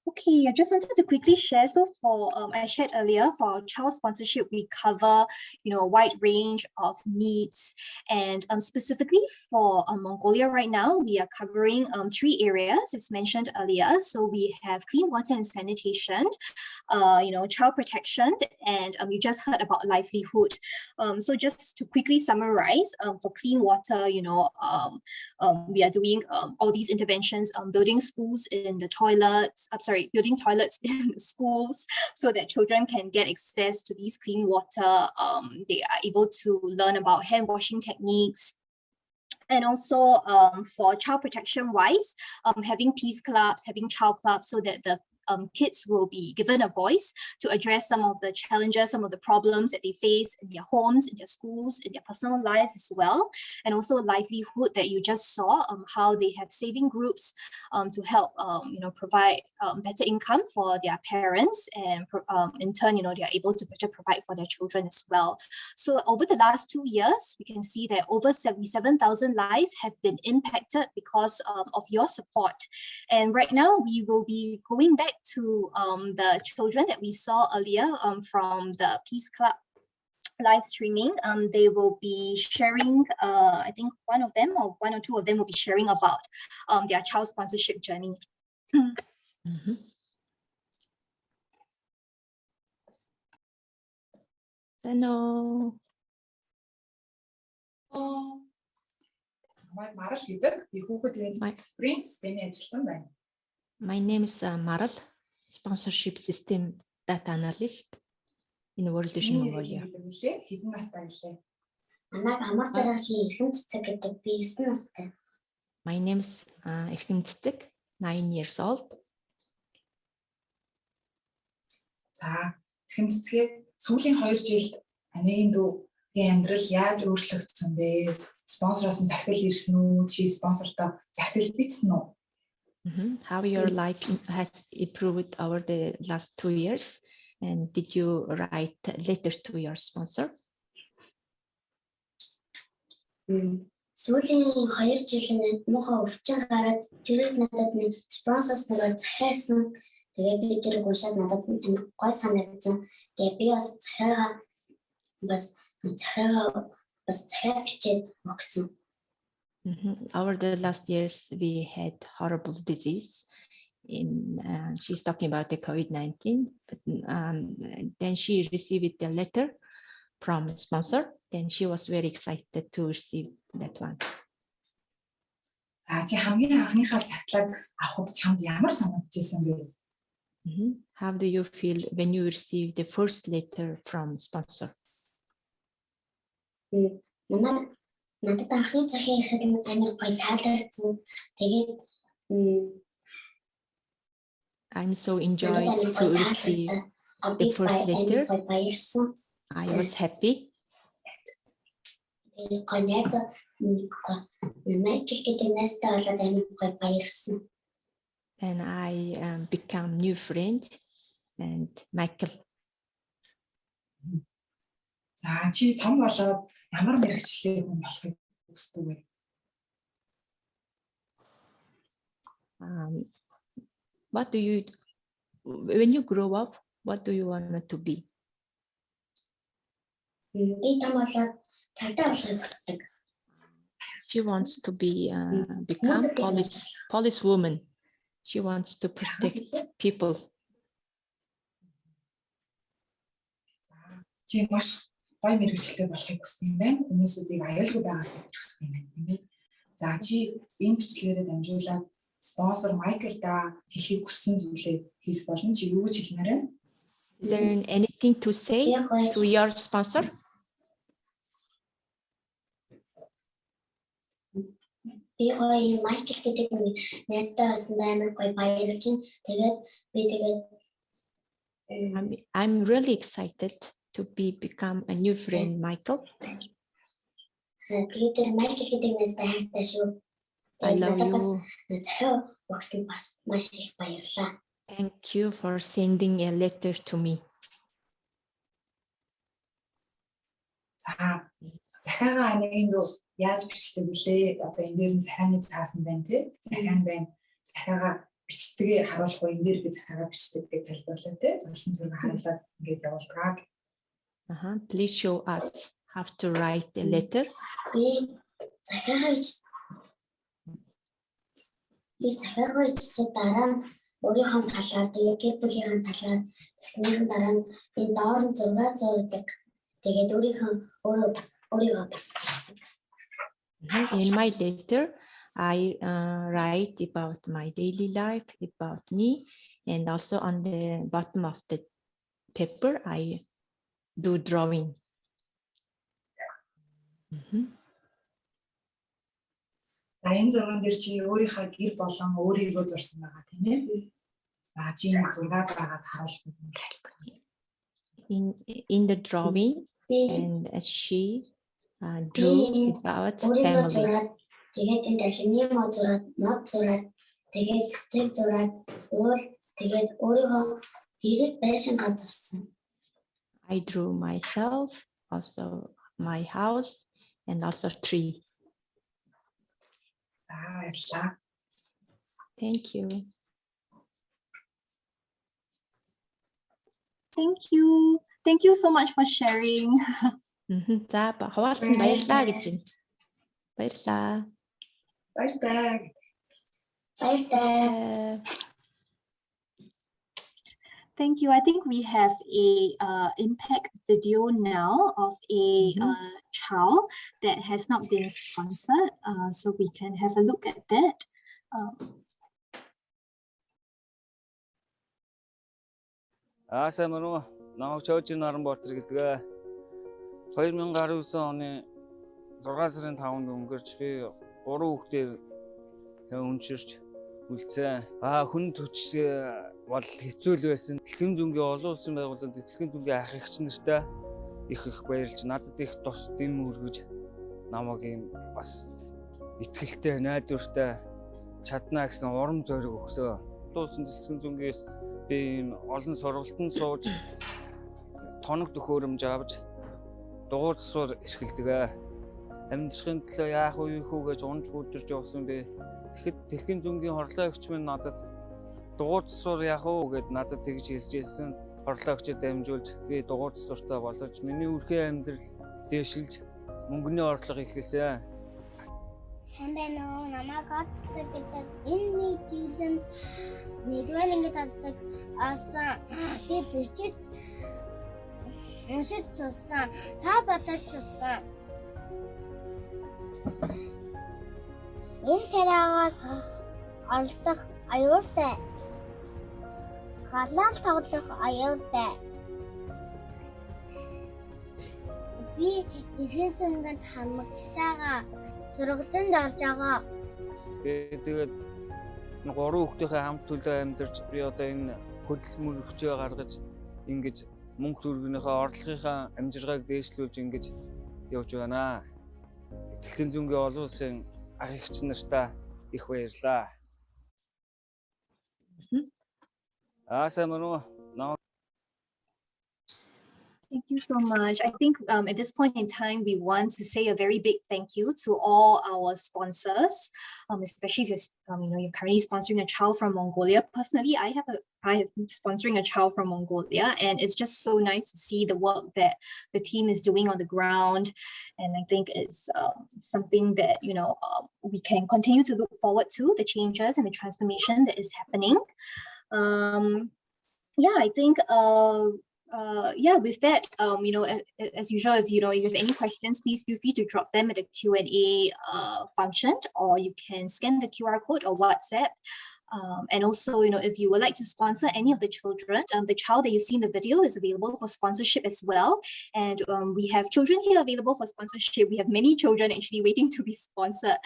[SPEAKER 1] Okay, I just wanted to quickly share. So for I shared earlier, for child sponsorship, we cover a wide range of needs, and specifically for Mongolia right now, we are covering 3 areas as mentioned earlier. So we have clean water and sanitation, child protection, and you just heard about livelihood. So just to quickly summarize, for clean water, we are doing all these interventions, building schools in the toilets. Building toilets in schools so that children can get access to these clean water. They are able to learn about hand washing techniques. And also for child protection wise, having peace clubs, having child clubs, so that the kids will be given a voice to address some of the challenges, some of the problems that they face in their homes, in their schools, in their personal lives as well. And also livelihood that you just saw, how they have saving groups to help provide better income for their parents, and in turn they are able to better provide for their children as well. So over the last 2 years, we can see that over 77,000 lives have been impacted because of your support. And right now we will be going back to the children that we saw earlier from the Peace Club live streaming. They will be sharing, I think one or two of them will be sharing about their child sponsorship journey.
[SPEAKER 14] Hello. My name is Maral, sponsorship system data analyst in World Vision Mongolia. My name is Erхэн Цэцэг, 9 years old.
[SPEAKER 15] За, Эрхэн Цэцэг сүүлийн 2 жилд ангийн дүүгийн амьдрал яаж өөрчлөгдсөн бэ? Спонсороос нь захидал ирсэн үү? Чи спонсортой захидал бичсэн үү?
[SPEAKER 4] How your life has improved over the last 2 years, and did you write letters to your sponsor?
[SPEAKER 13] Сүүлийн 2 жилийн муухай өвчин гараад тэрээс надад нэг спонсорс нэг захиасан. Тэгээд би тэрийг уншаад надад гой санагдсан. Тэгээд би бас захиа бичээд өгсөн.
[SPEAKER 4] Over the last years, we had horrible disease. She's talking about the COVID-19, but then she received a letter from a sponsor. Then she was very excited to receive that one.
[SPEAKER 15] Чи хамгийн анхныхаа захидлыг авахд чамд ямар санагдчихсан бэ?
[SPEAKER 4] How do you feel when you receive the first letter from sponsor?
[SPEAKER 13] Надад анхны захиа ирэхэд амар гоё таалагдсан. Тэгээд
[SPEAKER 4] I'm so enjoyed to receive the first letter. I was happy. And I become new friend and Michael.
[SPEAKER 15] За, чи том болоод ямар мэргэжлийн хүн болохыг хүсдэг вэ?
[SPEAKER 4] What do you, when you grow up, what do you want to be? She wants to be become police woman. She wants to protect people.
[SPEAKER 15] Чи маш гоё мэргэжлээ болохыг хүсдэг юм байна. Хүмүүсүүдийг аюулгүй байгаас гэж хүсдэг юм байна, тийм ээ. За, чи энэ бичлэгээр дамжуулаад спонсор Майклда хэлхийг хүссэн зүйлээ хийж болно. Чи юу гэж хэлмээр вэ?
[SPEAKER 4] Learn anything to say to your sponsor?
[SPEAKER 13] Би Майкл гэдэг нэг найзтай болсон амар гоё баярлж байна. Тэгээд
[SPEAKER 4] I'm really excited to become a new friend, Michael. I love you. Thank you for sending a letter to me.
[SPEAKER 15] захиагаа ангийн руу яаж бичдэг вүлээ? Одоо энэ дээр нь захианы цаасан байна тий. Захиан байна. Захиагаа бичдгийг харуулах уу энэ дээр би захиагаа бичдэг гэж тайлбарлаа тий. Зурсан зураг харуулаад ингэж явуулдаг.
[SPEAKER 4] Please show us how to write a letter.
[SPEAKER 13] Би захиагаа бичиж дараа нь өөрийнхөө талаар тэгээ гэр бүлийнхээ талаар тэгснээр дараа нь энэ доор нь зураг зурдаг. Тэгээд өөрийгөө бас.
[SPEAKER 4] In my letter, I write about my daily life, about me, and also on the bottom of the paper, I do drawing.
[SPEAKER 15] За энэ зурган дээр чи өөрийнхөө гэр болон өөрийгөө зурсан байгаа тийм ээ. За чи энэ зураг заагаад харуулах юм.
[SPEAKER 4] In the drawing, and she drew about family.
[SPEAKER 13] Тэгээд энэ дахины зураг, нот зураг, тэгээд цэцэг зураг, уул, тэгээд өөрийнхөө гэрэл байшин газарсан.
[SPEAKER 4] I drew myself, also my house, and also tree. Thank you.
[SPEAKER 1] Thank you so much for sharing.
[SPEAKER 4] За хаваалцсан баярлаа гэж байна. Баярлаа.
[SPEAKER 1] Thank you. I think we have a impact video now of a child that has not been sponsored, so we can have a look at that.
[SPEAKER 7] Сайн мөн үү? Намайг Чоожин Наранбаатар гэдэг. 2019 оны 6 сарын 5-нд өнгөрч би 3 хүүхдээ өнчирч үлдсэн. Хүн төч бол хэцүү л байсан. Дэлхийн зүнгийн олон улсын байгууллагад дэлхийн зүнгийн ах эгч нартай их баярлж надад их тус дэм үргэж намайг юм бас итгэлтэй найдвартай чадна гэсэн урам зориг өгсөө. Олон улсын дэлхийн зүнгээс би олон сургалтанд сууж тоног төхөөрөмж авч дугуйцсуур эрхэлдэг. Амьдрахын төлөө яах вэ гэж унж бүдэрч явсан би. Тэгэхэд дэлхийн зүнгийн хорлоо өгч минь надад дугуйцсуур яах вэ гэд надад тэгж хэлжсэн. Хорлоо өгчөд дамжуулж би дугуйцсууртай болож миний үрхээ амьдрал дээшилж мөнгөний орлого ихээсэ.
[SPEAKER 13] Сайн байна уу? Намайг Цэцэг гэдэг. Энэ нэг жилийн нэгдүгээр ангид алдаг асан би бичиж уншиж сурсан. Та бодож сурсан. Энэ тэраагаар олдох аюултай. Галаар тоглох аюултай. Би дэлхийн зүнганд хамагч байгаа. Сургалтанд орж байгаа.
[SPEAKER 7] Тэгээд 3 хүүхдийнхээ хамт төлөө амьдарч би одоо энэ хөдөлмөр хүчээ гаргаж ингэж мөнгө төгрөгийнхээ орлогынхаа амжиргааг дээшлүүлж ингэж явж байна. Дэлхийн зүнгийн олон улсын ах эгч нартай их баярлаа. Сайн мөн үү?
[SPEAKER 1] Thank you so much. I think at this point in time, we want to say a very big thank you to all our sponsors, especially if you're currently sponsoring a child from Mongolia. Personally, I have sponsoring a child from Mongolia, and it's just so nice to see the work that the team is doing on the ground. And I think it's something that we can continue to look forward to, the changes and the transformation that is happening. I think. With that, as usual, if you have any questions, please feel free to drop them at the Q&A function, or you can scan the QR code or WhatsApp. And also, if you would like to sponsor any of the children, the child that you see in the video is available for sponsorship as well. And we have children here available for sponsorship. We have many children actually waiting to be sponsored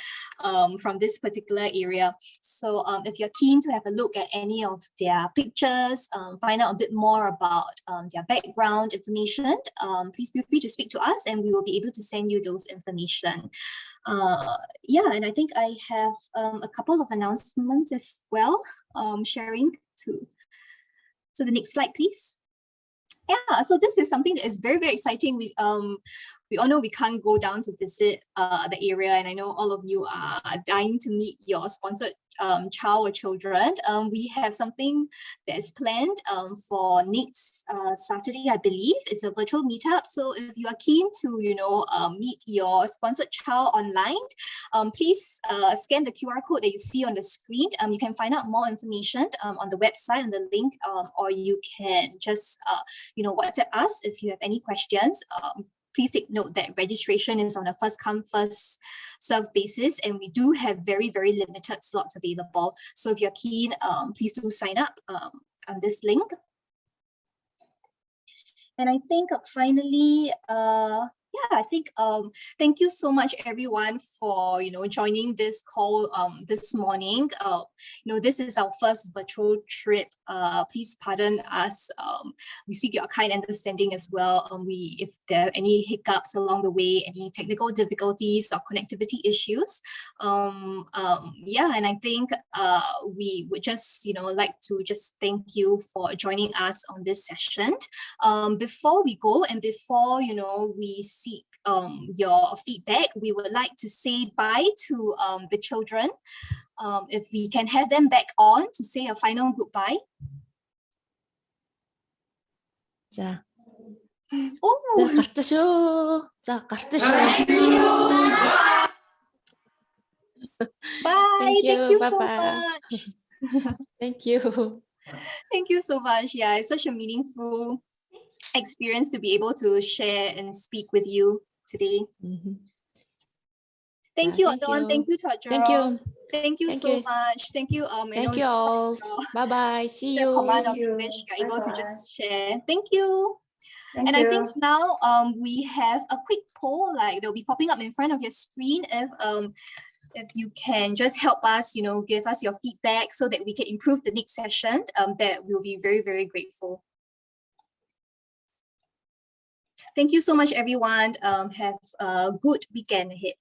[SPEAKER 1] from this particular area. So if you're keen to have a look at any of their pictures, find out a bit more about their background information, please feel free to speak to us and we will be able to send you those information. And I think I have a couple of announcements as well, sharing to the next slide, please. Yeah, so this is something that is very, very exciting. We all know we can't go down to visit the area, and I know all of you are dying to meet your sponsored child or children. We have something that is planned for next Saturday, I believe. It's a virtual meetup. So if you are keen to, meet your sponsored child online, please scan the QR code that you see on the screen. You can find out more information on the website and the link, or you can just, WhatsApp us if you have any questions. Please take note that registration is on a first come, first serve basis, and we do have very, very limited slots available. So if you're keen, please do sign up on this link. And I think finally, thank you so much everyone for joining this call this morning. This is our first virtual trip. Please pardon us. We seek your kind understanding as well. If there are any hiccups along the way, any technical difficulties or connectivity issues. And I think we would just like to just thank you for joining us on this session. Before we go and before we seek your feedback, we would like to say bye to the children. If we can have them back on to say a final goodbye.
[SPEAKER 4] 자,
[SPEAKER 1] Oh.
[SPEAKER 4] гарта шүү. За, гарта шүү.
[SPEAKER 1] Bye. Thank you so
[SPEAKER 4] Bye-bye.
[SPEAKER 1] much.
[SPEAKER 4] Thank you.
[SPEAKER 1] Thank you so much. Yeah, it's such a meaningful experience to be able to share and speak with you today. Thank you, Adon. Thank you, Chajro.
[SPEAKER 4] Thank you.
[SPEAKER 1] Thank you so much. Thank you.
[SPEAKER 4] Thank you all. Bye-bye. See you.
[SPEAKER 1] Command of English, you're able to just share. Thank you.
[SPEAKER 5] Thank
[SPEAKER 1] and
[SPEAKER 5] you.
[SPEAKER 1] I think now we have a quick poll, like they'll be popping up in front of your screen. If you can just help us, give us your feedback so that we can improve the next session, that we'll be very, very grateful. Thank you so much, everyone. Have a good weekend ahead.